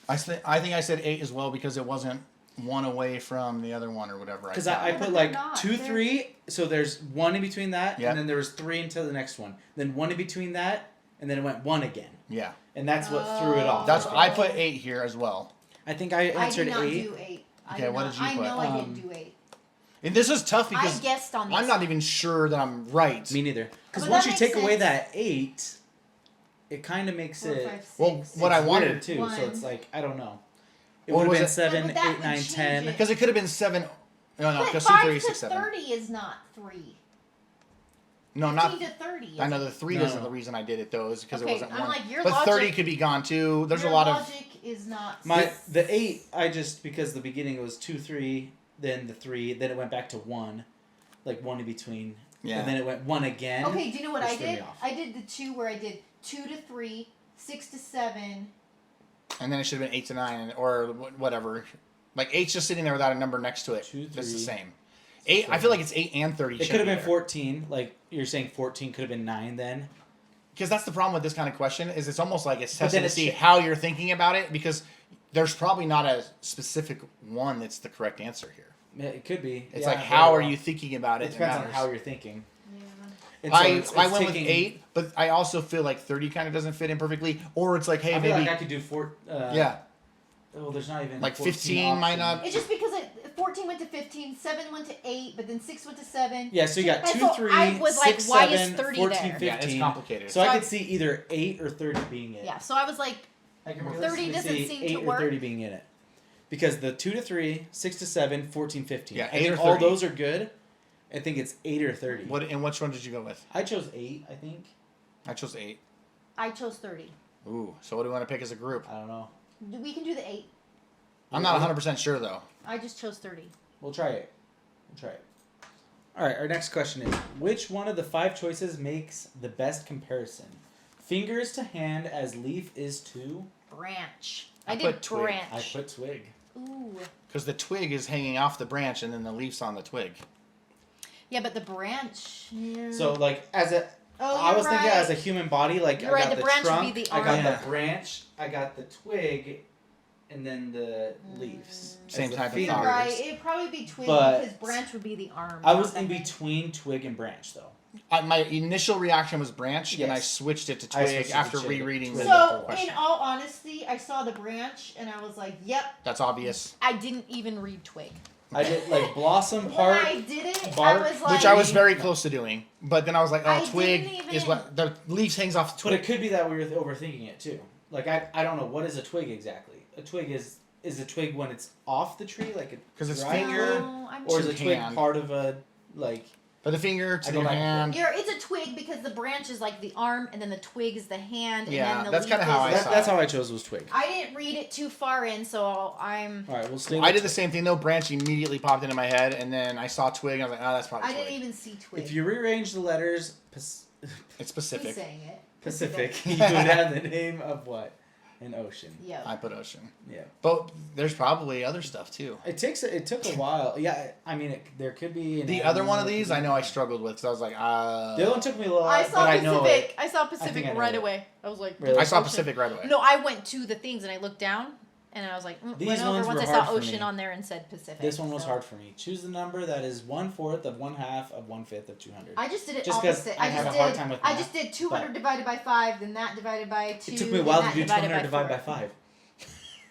I think I said 8 as well because it wasn't one away from the other one or whatever. Because said. I Yeah, but put they're like not. 2, They're- 3. So there's 1 in between that, Yep. and then there was 3 until the next one. Then 1 in between that, and then it went 1 again. Yeah. And that's what threw it off. That's Oh. I put 8 here as well. I think I I answered did not 8. do 8. Okay, what did you I put? know I didn't do 8. And this is tough I because guessed on this. I'm not even sure that I'm right. Me neither. Because But once that you makes take away sense. that 8, it kind of makes 4, it. 5, 6. Well, what I it's wanted- weird, too. So One. it's like I don't know. It What would have was been it? 7, But that 8, would 9, change 10. it. Because it could have been 7. No, But because 5 3, to 6, 7. 30 is not 3. No, 15 not. to 30. I know the 3 No. isn't the reason I did it though, is because Okay, it wasn't I'm 1. like, your but 30 logic- could be gone too. There's Your a lot of. logic is not. The 8, I just because the beginning it was 2, 3, then the 3, then it went back to 1, like 1 in between, Yeah. and then it went 1 again. Okay, do you know what which I threw me did? off. I did the 2 where I did 2 to 3, 6 to 7. And then it should have been 8 to 9 or whatever. Like 8's just sitting there without a number next to it. 2, It's the 3. same. 8. I feel like it's 8 and 30. It could have been 14. Like you're saying, 14 could have been 9 then. Because that's the problem with this kind of question is it's almost like it's But testing then to see it's- how you're thinking about it because there's probably not a specific one that's the correct answer here. Yeah, it could be. It's Yeah, like how very are well. you thinking about it? It depends on matters. how you're thinking. Yeah. And so I it's went with taking- 8, but I also feel like 30 kind of doesn't fit in perfectly. Or it's like, hey, I feel maybe like I could do 4. yeah, Well, there's not even like 14 15 might options. not. It's just because 14 went to 15, 7 went to 8, but then 6 went to 7. Yeah, so you got And 2, so 3, I was 6, like, why is 7, 30 14, there? 15. Yeah, it's complicated. So I So could see either 8 or 30 being it. Yeah, so I was like, I can 30 realistically doesn't see seem 8 to or work. 30 being in it. Because the 2 to 3, 6 to 7, 14, 15. Yeah, I 8 think or all 30. those are good. I think it's 8 or 30. What and which one did you go with? I chose 8, I think. I chose 8. I chose 30. Ooh, so what do we want to pick as a group? I don't know. We can do the 8. I'm not 100% sure though. I just chose 30. We'll try it. All right, our next question is, which one of the 5 choices makes the best comparison? Finger is to hand as leaf is to... Branch. I I did put twig. branch. I put twig. Ooh. Because the twig is hanging off the branch and then the leaf's on the twig. Yeah, but the branch. Yeah. So, like, as a Oh, I was thinking right. as a human body, like You're I right, got the the branch would trunk, be the I got arm. the branch, I got the twig, and then the leaves. Same as the type of fingers. thought. You're right. It'd probably be twig But because branch would be the arm. I not was the in head. between twig and branch though. My initial reaction was branch, and I Yes. switched it to I twig switched it to after twig. rereading the So, question. in all honesty, I saw the branch and I was like, "Yep." That's obvious. I didn't even read twig. I did like blossom When part. I did it, bark, I was like, Which I was very close to doing. But then I was like, I oh, twig didn't even- is what... The leaves hangs off the But twig. it could be that we were overthinking it too. Like I don't know what is a twig exactly. A twig is a twig when it's off the tree, like a 'Cause it's dry finger, No, I'm or is to a twig hand. part of a like? For the finger to I the go back and hand. It's a twig because the branch is like the arm, and then the twig is the hand, Yeah, and then the that's leaf kinda how is- I saw That's it. how I chose was twig. I didn't read it too far in, so I'm. All right, we'll stay. I did the same thing though. Branch immediately popped into my head, and then I saw twig, and I was like, oh, that's probably I twig. didn't even see twig. If you rearrange the letters It's Who's Pacific. saying it? Pacific, you would have the name of what? An ocean. Yeah. I put ocean. Yeah. But there's probably other stuff too. It took a while. Yeah, I mean, there could be. The other one of these, I know I struggled with, because I was like, The other one took me a little. I saw but I know Pacific. it. I saw think Pacific I know right it. away. I was like, Really? I saw ocean. Pacific right away. No, I went to the things and I looked down, and I was like, These went over ones once were I saw hard for ocean me. on there and said Pacific. This one was so. hard for me. Choose the number that is 1/4 of 1/2 of 1/5 of 200. I just did it Just 'cause opposite. I I have just a hard did. time with I math, just did 200 but- divided by 5, then that divided by 2. It took me a while to then do that divided 200 divided by 4. 5.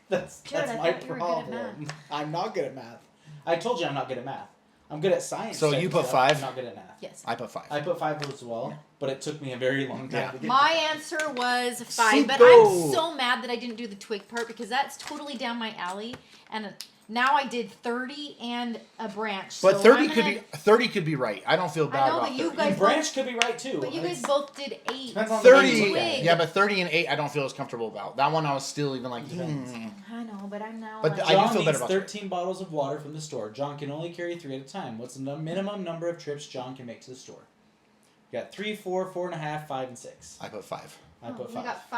that's Jared, I my thought you were good at problem. I'm not good at math. I told you I'm not good at math. I'm good at science. So type you of put stuff. 5? I'm not good at math. Yes. I put 5. I put 5 as well, but it took me a very long time Yeah. to get My to answer was 5, but Cinco. I'm so mad that I didn't do the twig part because that's totally down my alley. And now I did 30 and a branch. But so 30 I'm could gonna- be 30 could be right. I don't feel bad know, about but you 30. guys And branch could be right too. But you guys It's- both did 8. Depends on the way you 30, look at it. yeah, but 30 and 8 I don't feel as comfortable about. That one I was still even like, Depends. I know, but I'm now. But like, I do John feel better needs about 13 bottles of water from the store. John can only carry 3 at a time. What's the minimum number of trips John can make to the store? You got 3, 4, 4.5, 5, and 6. I put 5. I put we 5. got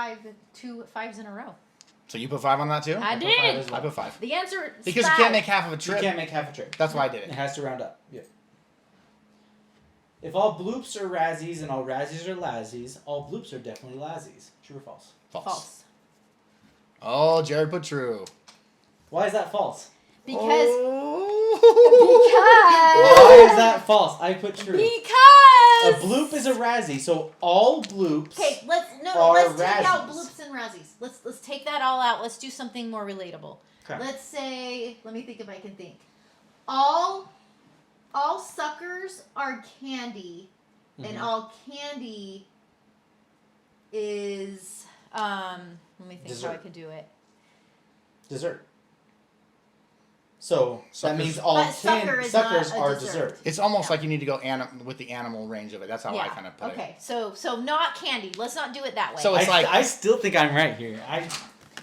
2 5s in a row. So you put 5 on that too? I put did. 5 as I well. put 5. The answer is Because 5. you can't make half of a You trip. can't make half a trip. That's why I did It it. has to round up. Yeah. If all bloops are razzies and all razzies are lazzies, all bloops are definitely lazzies. True or false? False. Oh, Jared put true. Why is that false? Because Why is that false? I put true. A because bloop is a razzie, so all bloops. Okay, let's are take out razzies. bloops and razzies. Let's take that all out. Let's do something more relatable. Okay. Let's say, let me think if I can think. All suckers are candy, and Mhm. all candy is let me think how I Dessert. could do it. Dessert. So that Suckers. means all But sucker is not suckers a are dessert. dessert. It's almost Yeah. like you need to go with the animal range of it. That's how I kind of put it. Okay, so not candy. Let's not do it that way. So it's like- I still think I'm right here.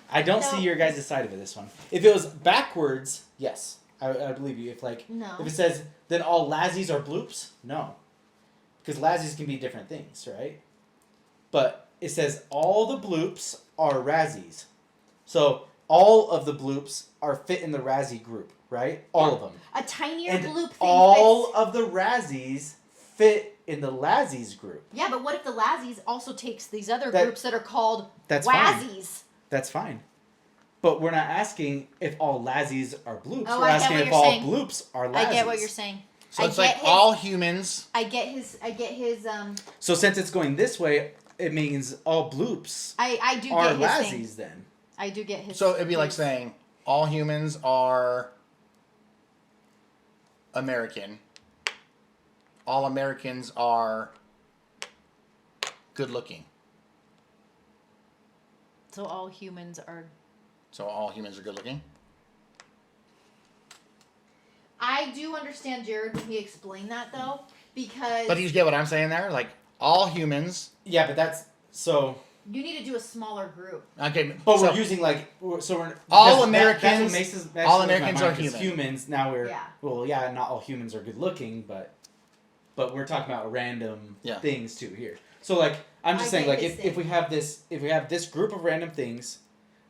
I don't No. see your guys' side of it. This one. If it was backwards, yes, I believe you. If no. if it says then all lazzies are bloops, no, because lazzies can be different things, right? But it says all the bloops are razzies, so all of the bloops are fit in the razzie group, right? All of them. A tinier And bloop thing all fits. of the razzies fit in the lazzies group. Yeah, but what if the Lazzies also takes these other That- groups that are called That's fine. Wazzies? That's fine. But we're not asking if all lazzies are bloops. Oh, we're I get asking what if you're all saying. bloops are lazzies. I get what you're saying. So I it's get like his- all humans. I get his So since it's going this way, it means all bloops I do are get his thing. lazzies then. I do get his. So it'd be like his- saying all humans are American. All Americans are good looking. So all humans are. So all humans are good looking. I do understand Jared when he explained that though, because But you get what I'm saying there? Like all humans. Yeah, but that's so. you need to do a smaller group. Okay, But so we're using like so we're All because Americans- That's what makes all my Americans mind, are 'cause human. Humans now we're Yeah. well, yeah, not all humans are good looking, but we're talking about random Yeah. things too here. So like I'm just I saying get like his if we have this group of random things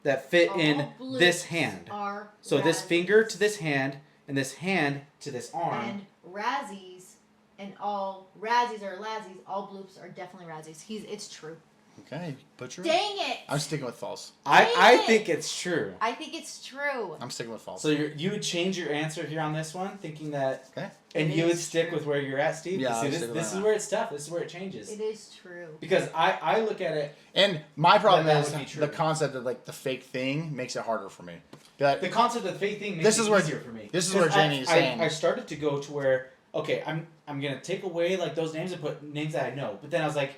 that fit in All this bloops hand. Are So this Razzies. finger to this hand and this hand to this arm. And Razzies and all Razzies are Lazzies. All bloops are definitely Razzies. It's true. Okay, butcher. Dang it! I'm sticking with false. I think it's true. I think it's true. I'm sticking with false. So you would change your answer here on this one, thinking that, Okay. and It you would is stick true. with where you're at, Steve. Yeah, See, I'll this stick with is that. where it's tough. This is where it changes. It is true. Because I look at it. And my problem That is would be true. the concept of like the fake thing makes it harder for me. But The concept of the fake thing makes This it is where- easier for me. this is where 'Cause Jamie is saying- I started to go to where, okay, I'm gonna take away like those names and put names that I know. But then I was like,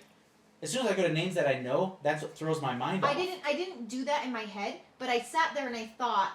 as soon as I go to names that I know, that's what throws my mind off. I didn't do that in my head, but I sat there and I thought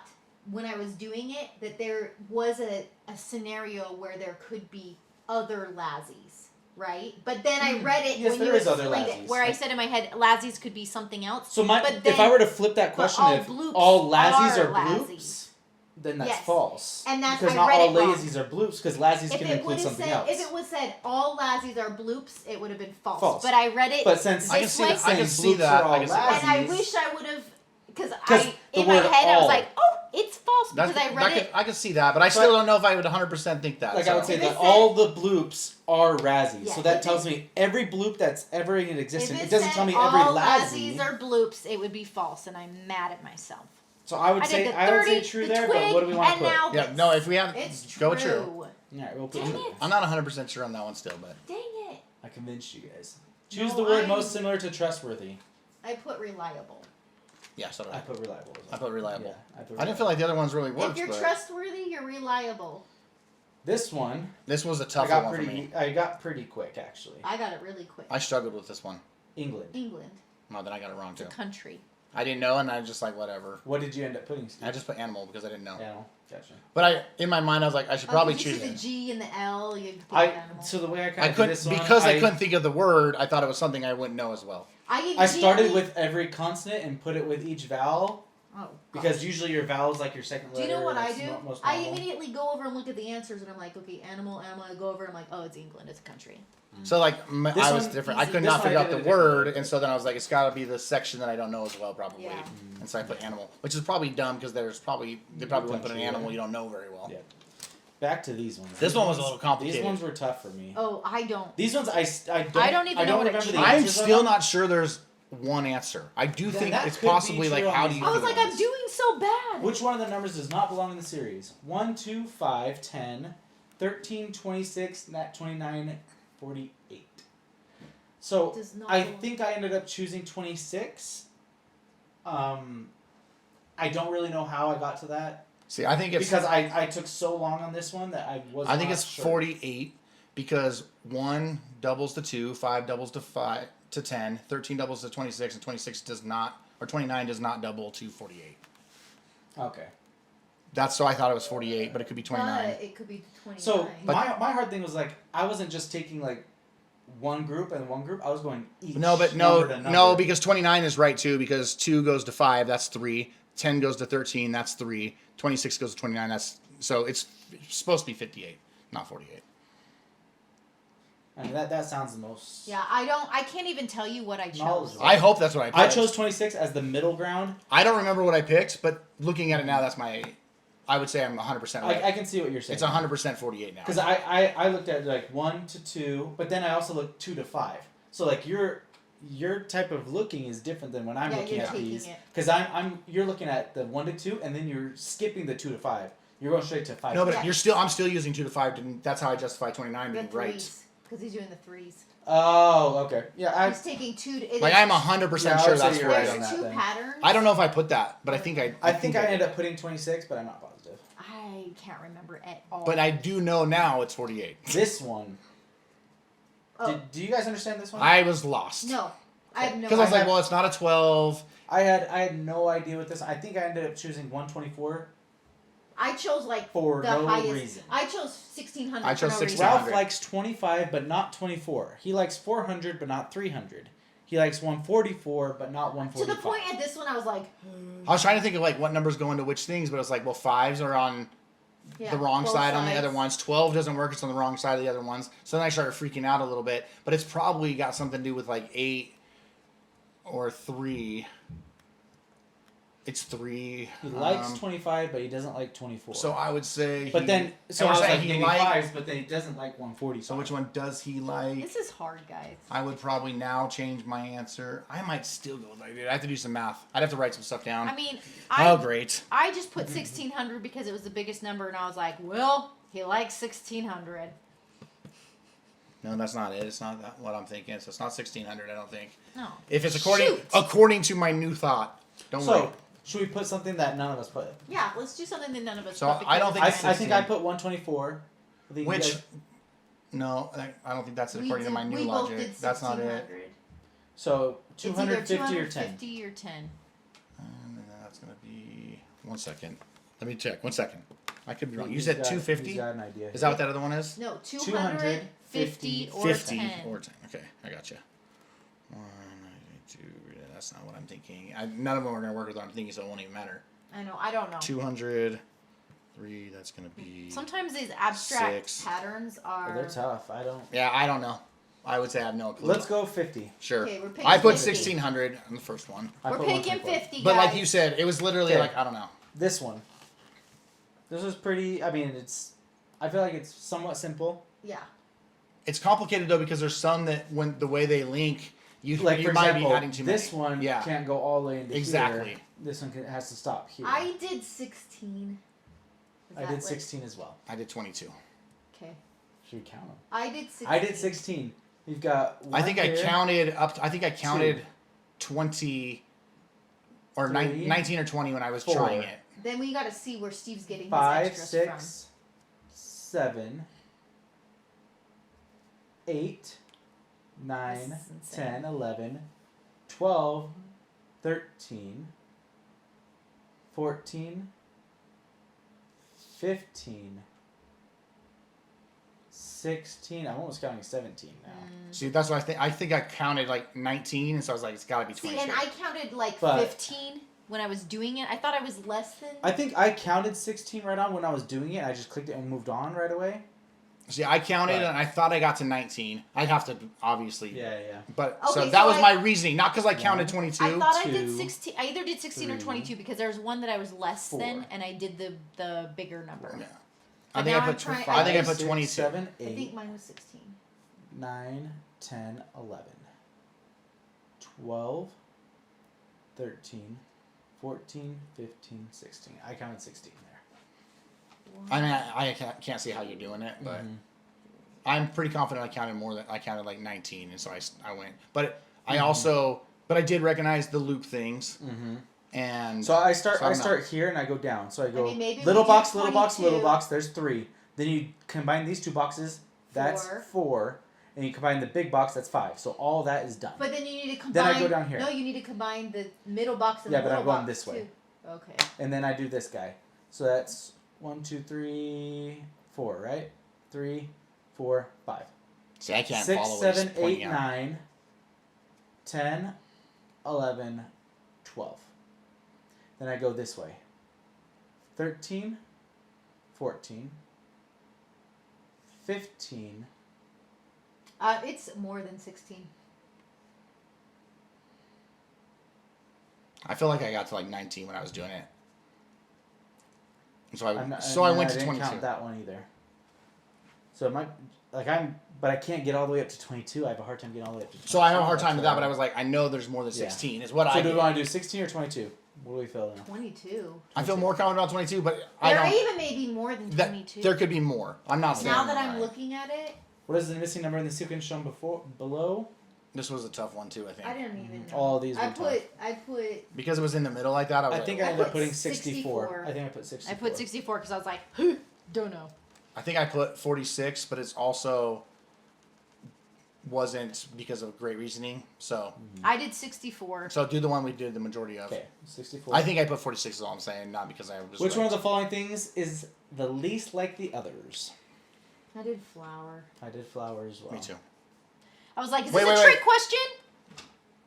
when I was doing it that there was a scenario where there could be other Lazzies, right? But then I read it Yes, when there you is other explained Lazzies. it, where I said in my head Lazzies could be something else. So But if then- I were to flip that question, all if bloops all Lazzies are are Lazzies. bloops, then that's Yes. false. And that's- because I not read all it wrong. lazies are bloops, because Lazzies If can it include would have something said else. if it was said all Lazzies are bloops, it would have been false. False. But I read it But since I can this see way, that. I can since see bloops that. are all I can see that. and I Lazzies- wish I would have because 'Cause the in my word head I was all- like, oh, it's false That's, because I read it. I could see that, but I still don't know if I would 100% think that. Like so. I would say If that it said- all the bloops are Razzies. Yeah, So that if tells it- me every bloop that's ever in If existence. it It doesn't said tell me every all Lazzie. Lazzies are bloops, it would be false, and I'm mad at myself. So I would I say did the I would 30, say true the there, twig, but what do we want to and put? now Yeah, this. no, if we have It's true. go with true. All right, we'll put Dang true. it. I'm not 100% sure on that one still, but Dang it! I convinced you guys. Choose No, the word I'm- most similar to trustworthy. I put reliable. yeah, so did I I. put reliable. as well. I put reliable. Yeah, I put I didn't feel like the other ones really If worked, you're but trustworthy, you're reliable. This one this was a I tougher got one pretty. for me. I got pretty quick actually. I got it really quick. I struggled with this one. England. England, No, then I got it wrong it's too. a country. I didn't know, and I just like whatever. What did you end up putting? Steve? I just put animal because I didn't know. Animal. Gotcha. But in my mind, I was like, I should probably 'cause you choose see the it. G and the L. You think I animal. so the way I I kind of did couldn't this one because I couldn't think of the word. I thought it was something I wouldn't know as well. I started with every consonant and put it with each vowel Oh, because usually your vowel is like your second do letter. you know what I that's do? most I normal. immediately go over and look at the answers, and I'm like, okay, animal. I go over, and I'm like, oh, it's England. It's a country. So like This I was one, different. I easy. could This not one I figure out did the a different word, way. and so then I was like, it's got to be the section that I don't know as well, probably. Yeah. And so I put animal, which is probably dumb because they probably wouldn't put an Country, animal yeah. you don't know very well. Yeah. Back to these ones. This These one was a ones- little complicated. These ones were tough for me. Oh, I don't. These ones I don't. I don't even know what it remember the is. I'm answers of still them. not sure there's one answer. I do Then think that it's could be possibly like true on how do these you? I was other like, think I'm doing so bad. Which one of the numbers does not belong in the series? 1, 2, 5, 10, 13, 26, 29, 48. So Does not I belong. think I ended up choosing 26. I don't really know how I got to that See, I think it's because I took so long on this one that I was. I think not it's sure. 48 because 1 doubles to 2, 5 doubles to 5 to 10, 13 doubles to 26, and 26 does not, or 29 does not double to 48. Okay. That's so I thought it was 48, but it could be 29. It could be 29. So But- my hard thing was like I wasn't just taking like one group and one group. I was going each. No, but number to number. no, because 29 is right too. Because 2 goes to 5, that's 3. 10 goes to 13, that's 3. 26 goes to 29, that's so it's supposed to be 58, not 48. I mean that sounds the most. yeah, I can't even tell you what I chose. Knowledgeable. I hope that's what I picked. I chose 26 as the middle ground. I don't remember what I picked, but looking at it now, that's my. I would say I'm 100% right. I can see what you're saying. It's 100% 48 now. Because I looked at like 1 to 2, but then I also looked 2 to 5. So like your type of looking is different than when I'm Yeah, looking you're at taking these. it. Because you're looking at the 1 to 2, and then you're skipping the 2 to 5. You're going straight to 5. No, but Yeah. I'm still using 2 to 5. That's how I justify 29 The being right. threes, because he's doing the threes. Oh, okay. Yeah, He's taking two. Like I'm 100% Yeah, I sure would say that's you're right right on on that. There's that two then. patterns. I don't know if I put that, but I think I think I did. ended up putting 26, but I'm not positive. I can't remember at all. But I do know now it's 48. This one. Oh, Do you guys understand this one? I was lost. no, I have no. Because I was I like, have- well, it's not a 12. I had no idea what this. I think I ended up choosing 124 I chose like for the no highest. reason. I chose 1600. I chose for no 1600. reason. Ralph likes 25, but not 24. He likes 400, but not 300. He likes 144, but not To 145. the point at this one, I was like, I was trying to think of like what numbers go into which things, but it's like, well, 5s are on yeah, the wrong both side on the sides. other ones. 12 doesn't work; it's on the wrong side of the other ones. So then I started freaking out a little bit. But it's probably got something to do with like 8 or 3. It's 3. He likes 25, but he doesn't like 24. So I would say. But then, so I I was would say like, he he likes. likes, but then he doesn't like 140. So which one does he like? This is hard, guys. I would probably now change my answer. I might still go with I have to do some math. I'd have to write some stuff down. I mean, Oh, great. I just put 1600 because it was the biggest number, and I was like, well, he likes 1600. No, that's not it. It's not that what I'm thinking. So it's not 1600. I don't think. No. If it's Shoot. according to my new thought. Don't worry. So, should we put something that none of us put? Yeah, let's do something that none of us. So put I don't because think I it's think I put 124. I think you Which? guys- No, I don't think that's we according to my did- new we both logic. did That's not it. 1600. So It's either 250 or 10. 250 or 10. And then that's gonna be 1 second. Let me check. 1 second. I could be wrong. You He's said got- 250. He's got an idea. Is that what that other one is? No, 250 250 or 50 10. or 10. Okay, I got you. 1, 2. That's not what I'm thinking. None of them are gonna work with what I'm thinking, so it won't even matter. I know. I don't know. 200. 3. That's gonna be. Sometimes these abstract 6. patterns Oh, are. they're tough. I don't. Yeah, I don't know. I would say I have no clue. Let's go 50. Sure. Okay, we're picking I put 50. 1600 on the first one. I We're put picking 124. 50, guys. But like you said, it was literally Okay. like, I don't know. This one. This is pretty. I mean, it's. I feel like it's somewhat simple. Yeah. It's complicated though because there's some that when the way they link, you Like you for might example, be adding too many. this one Yeah. can't go all the way into Exactly. here. This one has to stop here. I did 16. Is I that did what- 16 as well. I did 22. Okay. Should we count them? I did 16. I did 16. You've got. One I think here. I counted up. I think I counted 20 or 19 or 20 when I was 4. trying it. Then we got to see where Steve's getting his 5, extras 6, 7, 8, 9, This is insane. 10, 11, 12, 13, 14, 15, 16. I'm almost counting 17 now. from. See, that's what I think. I think I counted like 19, and so I was like, it's got to be See, 20. and I counted like But- 15 when I was doing it. I thought I was less than. I think I counted 16 right on when I was doing it. I just clicked it and moved on right away. See, I counted Right. and I thought I got to 19. I'd have to obviously. Yeah, yeah. But Okay, so that so was I- my reasoning, not because I counted 22. I thought I 2, did 16. I either did 16 or 3, 22 because there was one that I was less 4. than, and I did the bigger number. Yeah. But I think now I I'm put. trying- I think I 5, put 6, 22. 7, I 8, think mine was 16. 9, 10, 11, 12, 13, 14, 15, 16. I counted 16 there. I mean, I can't see how you're doing it, but Mhm. I'm pretty confident I counted more than I counted like 19, and so I went. But I also, but I did recognize the loop things, Mm-hmm. and So I start. So I I don't know. start here and I go down. So I go mean, maybe little we do box, little box, little 22. box. There's 3. Then you combine these 2 boxes. That's 4. 4. And you combine the big box. That's 5. So all that is done. But then you need to combine. Then I go down here. No, you need to combine the middle box and Yeah, the but little I'm going box this way. too. Okay. And then I do this guy. So that's 1, 2, 3, 4. Right? 3, 4, 5. see, I can't 6, follow what he's 7, 8, pointing out. 9, 10, 11, 12. Then I go this way. 13, 14, 15. It's more than 16. I feel like I got to like 19 when I was doing it. And so I I'm not, so I and went I to didn't 22. count that one either. So it might but I can't get all the way up to 22. I have a hard time getting all the way up to 22. So I have a hard time with that, That's but I why- was like, I know there's more than Yeah. 16 is what So I do we did. want to do 16 or 22? What do we feel now? 22. I feel more confident about 22, but I There don't. even may be more than That, 22. there could be more. I'm not saying. now that I'm right. looking at it, What is the missing number in the sequence shown below? This was a tough one too, I think. I didn't even know. All these were I tough. put Because it was in the middle like that, I was I like, think oh. I ended up put putting 64. 64. I think I put 64. I put 64 because I was like, don't know. I think I put 46, but it's also wasn't because of great reasoning. So I did 64. so do the one we did the majority of. Okay, 64. I think I put 46 is all I'm saying, not because I was. Which one of the following things is the least like the others? I did flour. I did flour as well. Me too. I was like, is Wait, this a wait, trick wait. question?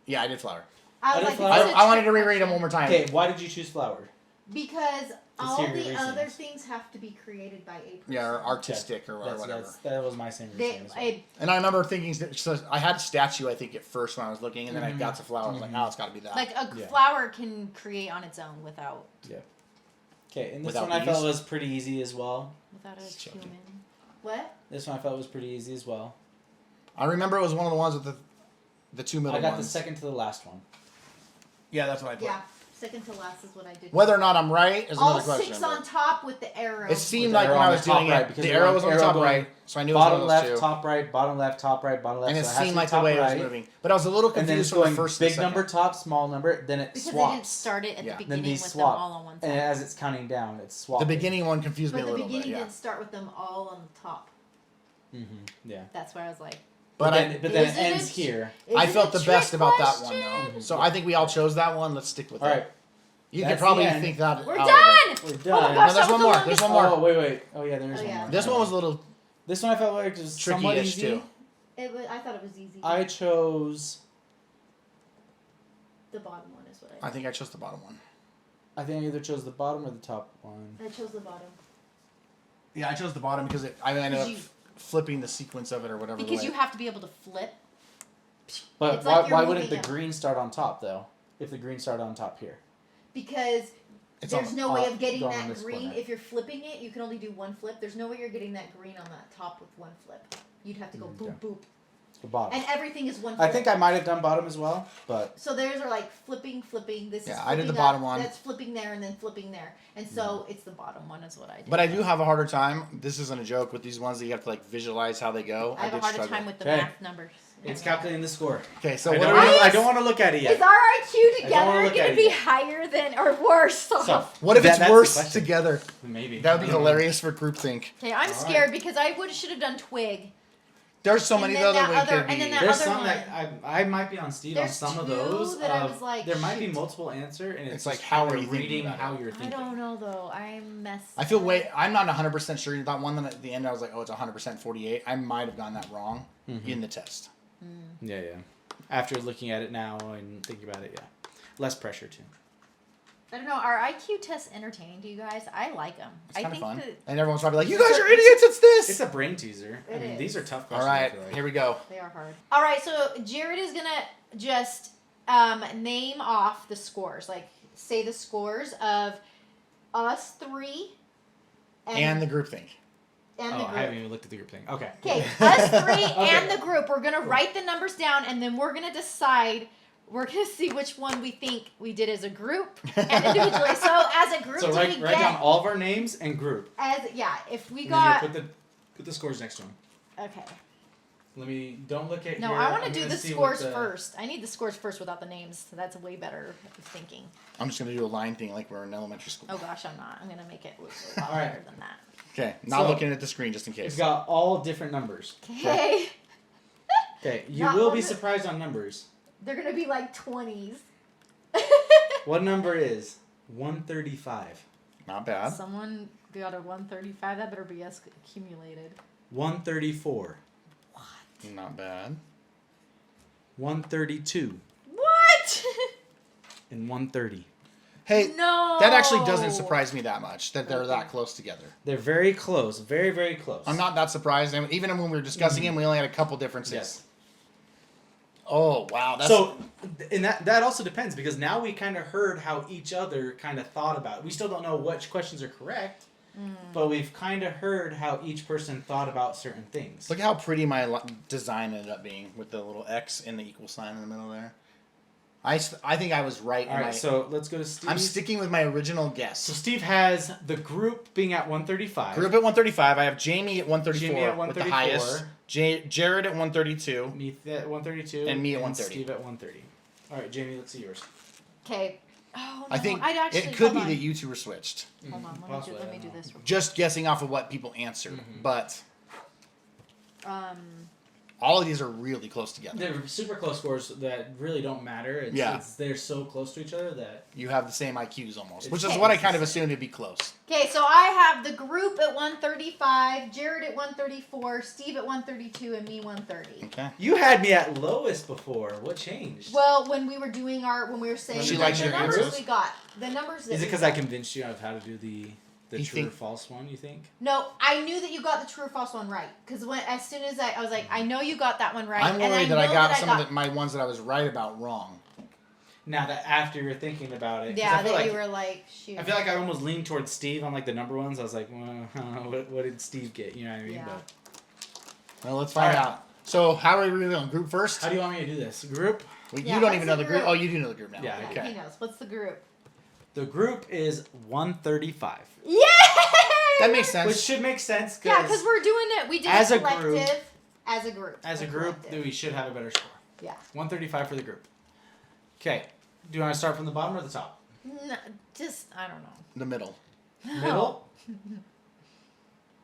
Yeah, I did flower. I was I did like, flour. is this a I wanted trick to reread them question? one more time. Okay, why did you choose flour? Because All hear your the reasons. other things have to be created by a person. Yeah, or artistic or whatever. That was my same reason. as well. And I remember thinking, so I had statue, I think, at first when I was looking, and then I got to flower. I was like, oh, it's got to be that. Like a flower can create on its own without. Yeah. Okay, and this Without one I felt these? was pretty easy as well. Without a joking. human. What? This one I felt was pretty easy as well. I remember it was one of the ones with the two middle I got ones. the second to the last one. Yeah, that's what I put. Yeah. Second to last is what I did. Whether or not I'm right is all another question. 6 on top with the arrow. It seemed With like the when arrow I on was the top doing right, it, because the the arrow was on the arrow top going right, so I knew it was Bottom one of left, those two. top right, bottom left, top right, bottom left. And it so has to seemed be like the top way it was right. moving. But I was a little And then confused it's from the going first big to the number second. top, small number, then it Because they swaps. didn't start it at Yeah. the Then beginning they with them swap. all on one And side. as it's counting down, it's The swapping. beginning one confused me But a the little bit, beginning yeah. didn't start with them all on the top. Yeah. That's why I was like, But then it Is it ends a- here. Is I it felt a the best trick about that one, question? though. So I think we all chose that one. Let's stick with All it. right, You That's could probably the end. think that. we're out done! of it. we're Oh done. my No, gosh, there's that was one the more. longest There's one one. more. Oh wait. Oh yeah, there is Oh, one yeah. more. This one was a little This one I felt like was somewhat tricky-ish, easy. too. I thought it was easy. I chose. The bottom one is what I I think I chose the bottom one. I think I either chose the bottom or the top one. I chose the bottom. Yeah, I chose the bottom because I ended up You- flipping the sequence of it or whatever. Because the you way. have to be able to flip. But It's like you're why wouldn't moving the them. green start on top though? If the green started on top here. Because It's there's on- no way of getting going on that this green. corner. If you're flipping it, you can only do one flip. There's no way you're getting that green on that top with one flip. You'd have to go boop boop. The bottom. And everything is one flip. I think I might have done bottom as well, but So theirs are like flipping. This is Yeah, flipping I did the up, bottom one. That's flipping there and then flipping there. And so it's the bottom one is what I did. But I do have a harder time. This isn't a joke with these ones that you have to like visualize how they go. I have a did harder struggle. time with the Okay. math numbers. it's calculating the score. Okay, so I what don't, are we? wanna, I don't want to look at it Is yet. our IQ I don't wanna together look at going it to be yet. higher than or worse? So What if that's it's the worse question. together? Maybe That would be I don't know. hilarious for groupthink. Okay, I'm All scared because I should have done twig. There's so And many then other that ways other- could be. and then that There's other some one. that I might be on Steve on There's some of two those. that I was like, there might be shoot. multiple answer, and it's It's like, just how kinda are you thinking reading about how it? you're I thinking. don't know though. I'm messed. I feel I'm not 100% sure. That one that at the end I was like, oh, it's 100% 48. I might have gotten that wrong in the test. Yeah. After looking at it now and thinking about it, yeah, less pressure too. I don't know. Are IQ tests entertaining to you guys? I like them. It's I kind of think fun. that And everyone's probably like, you guys are idiots. It's this. It's a brain teaser. I It mean, is. these are tough All questions. I right, feel like. here we go. they are hard. All right, so Jared is gonna just name off the scores. Like say the scores of us three And the groupthink. and Oh, the I group. haven't even looked at the group thing. Okay. Okay, us three Okay. and the group. We're gonna write the numbers down, and then we're gonna decide. We're gonna see which one we think we did as a group and individually. So as a group, So did write we down get all of our names and group. as if we And got then you put the scores next to them. okay. Let me don't look at No, here. I want to I'm do gonna the see scores what the- first. I need the scores first without the names. So that's way better thinking. I'm just going to do a line thing like we're in elementary school. Oh gosh, I'm not. I'm gonna make it look a lot All right. better than that. Okay, not So- looking at the screen just in It's case. got all different numbers. Okay. Okay, you Not will on be the- surprised on numbers. They're gonna be like 20s. What number is 135? Not bad. Someone got a 135. That better be us accumulated. 134. Not bad. 132 What? and 130. Hey, No. that actually doesn't surprise me that much that they're that close together. They're very close, very very close. I'm not that surprised. I mean, even when we were discussing them, we only had a couple differences. Yes. Oh wow, that's So, and that also depends because now we kind of heard how each other kind of thought about it. We still don't know which questions are correct, but we've kind of heard how each person thought about certain things. look how pretty my design ended up being with the little X and the equal sign in the middle there. I think I was right. All in right, so let's go to Steve. I'm sticking with my original So guess. Steve has the group being at 135. Group at 135. I have Jamie at 134 Jamie at with the 134. highest. Jared at 132. Me at 132. And me at 130. Steve at 130. All right, Jamie, let's see yours. Okay. Oh no. I think I'd actually, it could be hold on. that you two were switched. Hold on. Possibly, Let I me do don't know. this. Real Just guessing off of what people answered, but Um. All of these are really close together. They're super close scores that really don't matter. They're so close to each other that you have the same IQs almost, It's which is okay. what I kind of assumed it'd be close. Okay, so I have the group at 135, Jared at 134, Steve at 132, and me 130. Okay. you had me at lowest before. What changed? Well, when we were saying She the likes your numbers answers? we got, the numbers that Is it we because I got. convinced you of how to do the You true or think- false one? You think? No, I knew that you got the true or false one right. Because as soon as I was like, I know you got that one right. I'm and worried that I know got some of my ones that I was right about wrong. Now that after you're thinking about it, 'cause Yeah, I feel that like, you were like, shoot. I feel like I almost leaned towards Steve on like the number ones. I was like, well, what did Steve get? You know what I mean? Yeah. But Well, let's find Alright. out. So, how are we doing? Group first? how do you want me to do this? Group? Well, Yeah, you don't what's even know the the group. group? Oh, you do know the group now. Yeah, Yeah, Okay. he knows. What's the group? The group is 135, Yay! That makes sense. which should make sense. Yeah, because we're doing it. We did as it a group- collective. As a group. as a group, then we should have a better score. Yeah. 135 for the group. Okay. Do you want to start from the bottom or the top? No, just, I don't know. The middle. Middle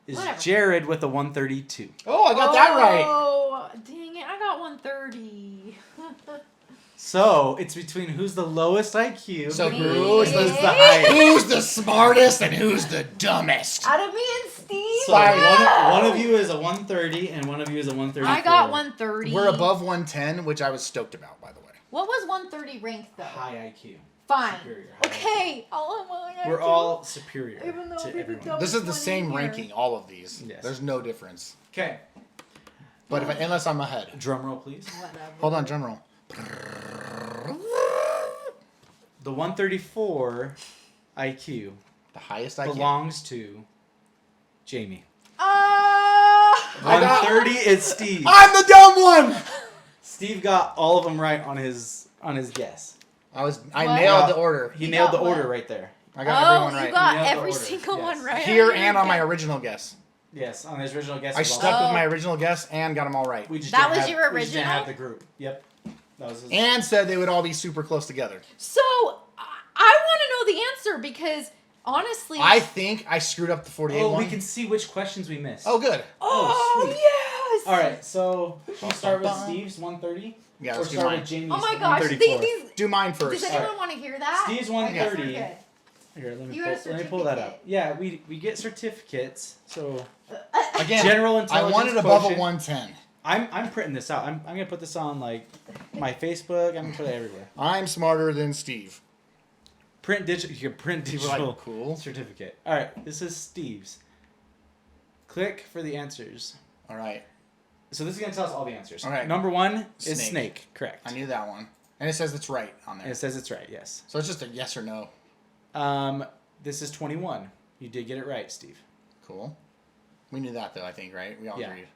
is Whatever. Jared with a 132. Oh, I got that right. Oh, dang it. I got 130. So it's between who's the lowest IQ, So and who's who's the- the highest. Who's the smartest and who's the dumbest? Out of me and Steve. So Fine. one of you is a 130 and one of you is a 134. I got 130. We're above 110, which I was stoked about, by the way. What was 130 ranked though? High IQ. Fine. Superior, high Okay. All I want We're all superior Even though to we're the everyone. dumb- This is the one same in here. ranking, all of these. Yes. There's no difference. Okay. But unless I'm ahead. Drum roll, please. Whatever. Hold on, drum roll. The 134 IQ The highest I belongs to Jamie. Ah! I got- 130 is Steve. I'm the dumb one! Steve got all of them right on his guess. I What? nailed the order. He You nailed got the what? order right there. I got everyone you right. got nailed the every order. single Yes. one right. Here I and on my didn't original guess. Yes, on his original guess. I was stuck also- with my original guess and got them all right. We just That didn't was have- your We just didn't original? have the group. Yep. That was his. And said they would all be super close together. get. So I want to know the answer because honestly, I think I screwed up the 48 oh, one. we can see which questions we missed. Oh, good. Oh, sweet. yes. All right, so should we start with Bum. Steve's 130? Yeah, Or let's do start mine. with Jamie's Oh my gosh, 134? these. Do mine Does first. anyone Alright. want to hear that? Steve's I guess we're 130. good. Here, let me You got a let me pull that certificate. up. Yeah, we get certificates. So Again, general I intelligence. wanted above quotient. a 110. I'm printing this out. I'm gonna put this on like my Facebook. I'm gonna put it everywhere. I'm smarter than Steve. Print digital. You can print People are digital like, cool. certificate. All right, this is Steve's. Click for the answers. All right. So this is gonna tell us all the answers. All right. Number one is Snake. snake. Correct. I knew that one. And it says it's right on And there. it says it's right. Yes. So it's just a yes or no. This is 21. You did get it right, Steve. Cool. We knew that, though, I think, right? We all Yeah. agreed.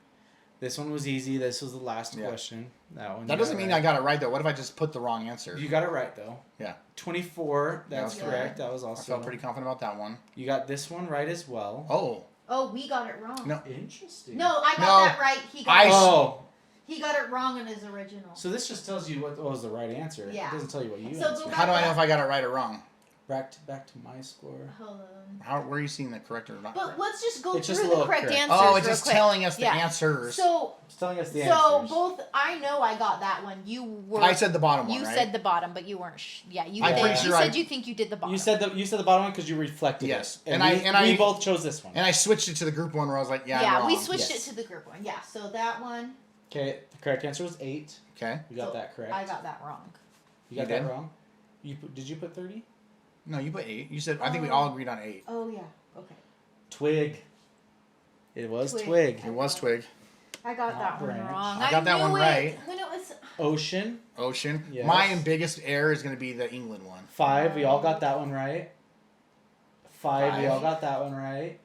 This one was easy. This was the last Yeah. question. That one. That you doesn't got mean right. I got it right, though. What if I just put the wrong answer? You got it right though. Yeah. 24. Yeah, That's that's correct. That was I also. felt pretty confident about that one. You got this one right as well. Oh. Oh, we got it wrong. No. Interesting. No, I got No. that right. He got I it s- wrong. Oh, He got it wrong in his original. so this just tells you what was the right answer. Yeah. It doesn't tell you what you So answered. the How do I know if I got it right or wrong? Back to my score. Hold on. How, where are you seeing the correct or not But correct? let's just go It's just through a the little correct correct. answers. Oh, it's real just quick. telling us the Yeah. answers. So, It's telling us the so answers. both I know I got that one. You were. I said the bottom one, You right? said the bottom, but you weren't. Yeah, you I'm did. pretty You sure said I- you think you did the bottom. You said the bottom one because you reflected Yes. it. And we I- both chose this one. And I switched it to the group one where I was like, yeah, I'm Yeah, wrong. we switched Yes. it to the group one. Yeah. So that one. Okay, the correct answer was 8. Okay. You got So that correct. I got that wrong. You got You that did? wrong. Did you put 30? No, you put 8. You said, I think we Oh. all agreed on 8. Oh yeah. Okay. Twig. It was Twig. twig. It was Twig. I got Not that one branch. wrong. I got that knew one it right. when it was. Ocean. Ocean. Yes. My biggest error is going to be the England one. 5. We all got that one right. 5. We all Five. got that one right.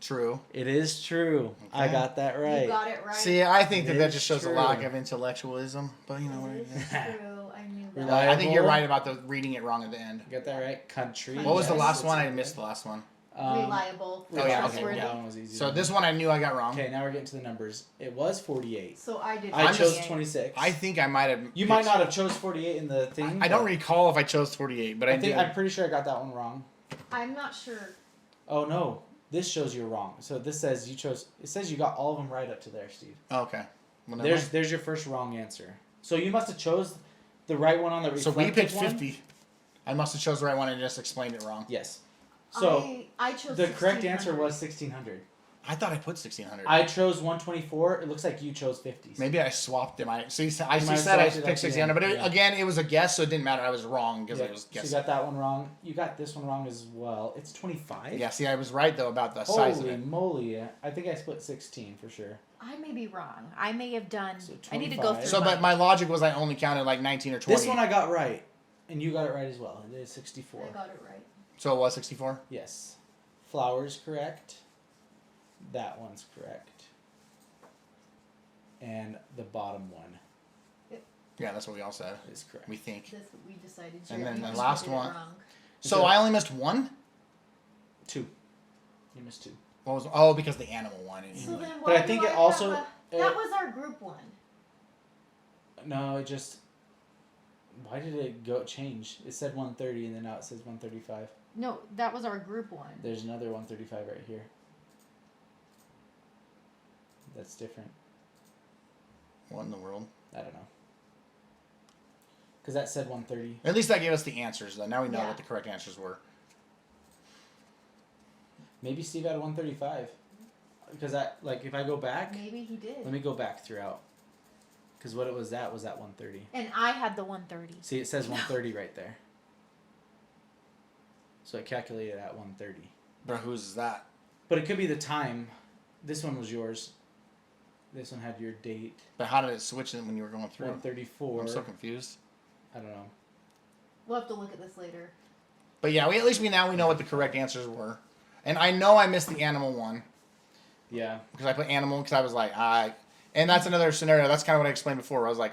True. It is true. I Okay. got that You right. got it right. See, I think that It just is shows true. a lack of intellectualism. But you know what? This is true. I knew that. Reliable. I think you're right about the reading it wrong at the end. You got that right. Country. What was the Yes, last that's one? I okay. missed the last one. Reliable. Oh, yeah, okay. trustworthy. That one was easy. So this one I knew I got wrong. Okay, now we're getting to the numbers. It was 48. So I did. I I'm chose just- 26. I think I might have. You might not have chose 48 in the thing. I don't but recall if I chose 48, but I, I think did. I'm pretty sure I got that one wrong. I'm not sure. Oh no, this shows you're wrong. So this says you chose. It says you got all of them right up to there, Steve. Oh, okay. There's your first wrong answer. So you must have chose the right one on the reflective So we picked one? 50. I must have chose the right one and just explained it wrong. Yes. So I chose the correct 1600. answer was 1600. I thought I put 1600. I chose 124. It looks like you chose 50. Maybe I swapped them. I might said I have picked swapped it at the 1600, but end, yeah. again, it was a guess, so it didn't matter. I was wrong because Yeah, I was so you guessing. got that one wrong. You got this one wrong as well. It's 25. Yeah, see, I was right though about the size of Holy it. moly! I think I split 16 for sure. I may be wrong. I may have done. So I need to go 25. through. So, but my logic was I only counted like 19 or 20. This one I got right, and you got it right as well. It is 64. I got it right. So it was 64. Yes. Flowers correct. That one's correct. And the bottom one Yeah, that's what we all said. is correct. We think. That's what we decided. And then You the just last did it one- wrong. So I only missed one. 2. You missed 2. What was? Oh, because the animal one. So then But I why think do it also- have that was our group one. No, it just. Why did it go change? It said 130 and then now it says 135. No, that was our group one. There's another 135 right here. That's different. What in the world? I don't know. Because that said 130. At least that gave us the answers, though. Now we know Yeah. what the correct answers were. Maybe Steve had 135. Because if I go back, Maybe he did. let me go back throughout. Because what it was that 130. And I had the 130. See, it says 130 right there. So it calculated at 130. But whose is that? But it could be the time. This one was yours. This one had your date. But how did it switch it when you were going through? 134. I'm so confused. I don't know. We'll have to look at this later. But yeah, at least we know what the correct answers were. And I know I missed the animal one. Yeah. Because I put animal because I was like, and that's another scenario. That's kind of what I explained before. Where I was like,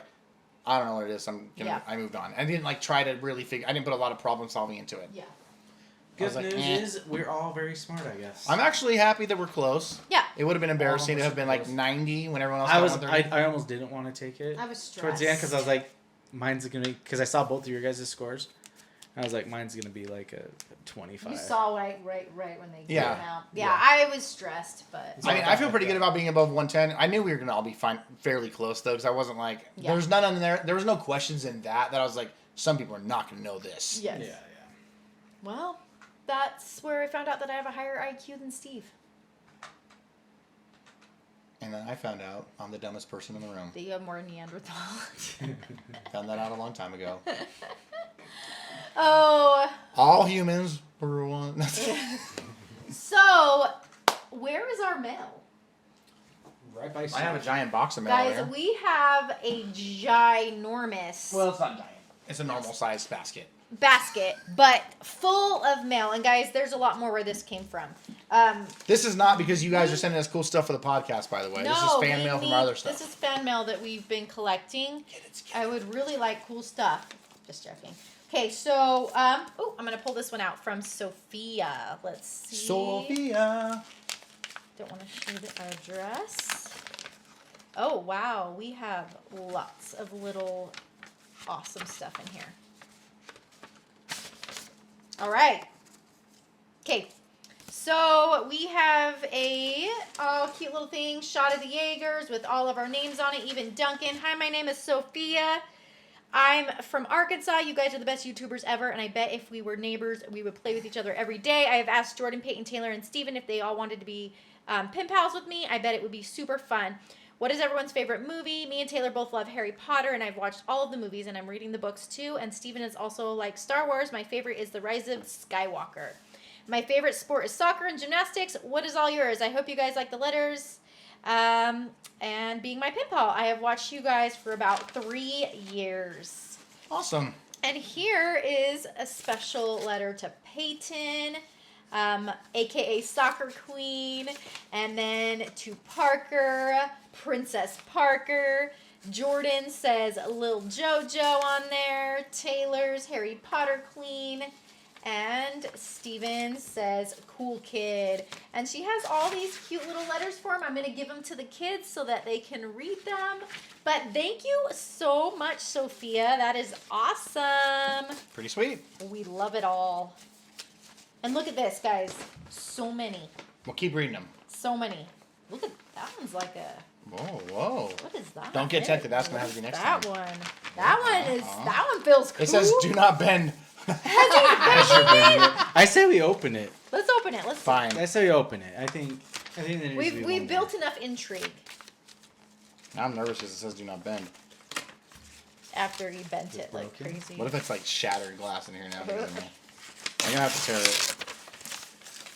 I don't know what it is. I moved on. I didn't try to really figure. I didn't put a lot of problem solving into it. Yeah. Good like, news eh. is we're all very smart, I guess. I'm actually happy that we're close. Yeah. It would have been embarrassing to Almost have been like close. 90 when everyone else I got was 130. I almost didn't want to take it I was stressed. towards the end because I was like, mine's gonna be because I saw both of your guys' scores. I was like, mine's gonna be like a 25. You saw right when they Yeah. came out. Yeah, Yeah. I was stressed, but I mean, I feel pretty good about being above 110. I knew we were gonna all be fairly close though, because I wasn't like Yeah. there's none in there. There was no questions in that I was like, some people are not gonna know this. yes. Yeah. Well, that's where I found out that I have a higher IQ than Steve. And then I found out I'm the dumbest person in the room. That you have more Neanderthal. Found that out a long time ago. Oh, All humans were one. so where is our mail? Right by. I have a giant box of mail Guys, here. we have a ginormous Well, it's not giant. It's a normal sized basket. basket, but full of mail. And guys, there's a lot more where this came from. This is not because you guys are sending us cool stuff for the podcast, by the way. This is fan mail from our other stuff. This is fan mail that we've been collecting. I would really like cool stuff. Just joking. Okay, so I'm gonna pull this one out from Sophia. Let's see. Sophia. Don't want to show the address. Oh wow, we have lots of little awesome stuff in here. All right. Okay. So we have a cute little thing, shot of the Jaegers with all of our names on it, even Duncan. Hi, my name is Sophia. I'm from Arkansas. You guys are the best YouTubers ever, and I bet if we were neighbors, we would play with each other every day. I have asked Jordan, Peyton, Taylor, and Steven if they all wanted to be pen pals with me. I bet it would be super fun. What is everyone's favorite movie? Me and Taylor both love Harry Potter, and I've watched all of the movies, and I'm reading the books too. And Steven is also like Star Wars. My favorite is The Rise of Skywalker. My favorite sport is soccer and gymnastics. What is all yours? I hope you guys like the letters. And being my pen pal, I have watched you guys for about 3 years. Awesome. And here is a special letter to Peyton, aka Soccer Queen, and then to Parker, Princess Parker. Jordan says Lil Jojo on there. Taylor's Harry Potter Queen. And Steven says, cool kid. And she has all these cute little letters for him. I'm going to give them to the kids so that they can read them. But thank you so much, Sophia. That is awesome. Pretty sweet. We love it all. And look at this, guys. So many. We'll keep reading them. So many. Look at that one's like a Whoa. What is that? Don't get tempted. That's gonna have to be next That time. one. That one feels cool. It says, "Do not bend." I say we open it. Let's open it. Let's Fine. I say we open it. I think there needs to be We've one built enough intrigue I'm nervous because it says, "Do not bend." after you bent it like broken? crazy. What if it's like shattered glass in here now? I'm gonna have to tear it.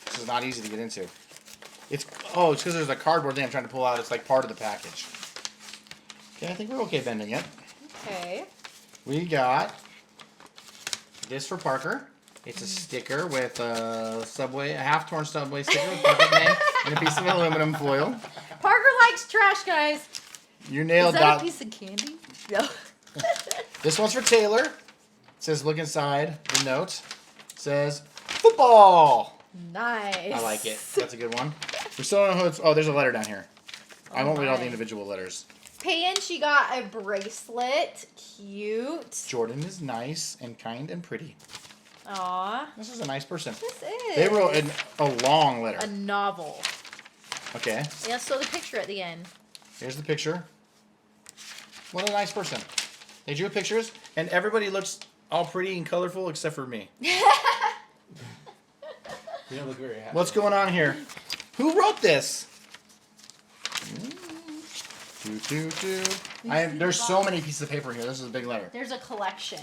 This is not easy to get into. It's because there's a cardboard thing I'm trying to pull out. It's like part of the package. Okay, I think we're okay bending it. Okay. We got this for Parker. It's a sticker with a half-torn Subway sticker with Parker's name and a piece of aluminum foil. Parker likes trash, guys. Your Is nail that dot. a piece of candy? No. This one's for Taylor. It says, "Look inside." The note says, "Football." Nice. I like it. That's a good one. We still don't know who it's. Oh, there's a letter down here. I won't read all the my. individual letters. Peyton, she got a bracelet. Cute. Jordan is nice and kind and pretty. Aw. This is a nice person. This is. They wrote a long letter. a novel. Okay. Yeah, so the picture at the end. Here's the picture. What a nice person. They drew pictures, and everybody looks all pretty and colorful except for me. You don't look very happy. What's going on here? Who wrote this? There's so many pieces of paper here. This is a big letter. There's a collection.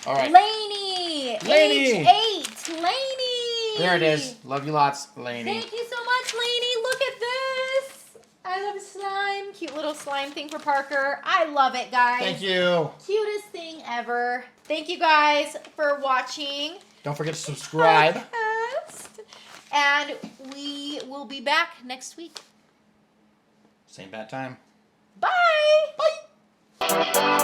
All right. Lainey! Lainey! H8! Lainey! There it is. Love you lots, Lainey. Thank you so much, Lainey. Look at this. I love slime. Cute little slime thing for Parker. I love it, guys. Thank you. Cutest thing ever. Thank you guys for watching. Don't forget to subscribe. Podcast. And we will be back next week. Same bat time. Bye. Bye.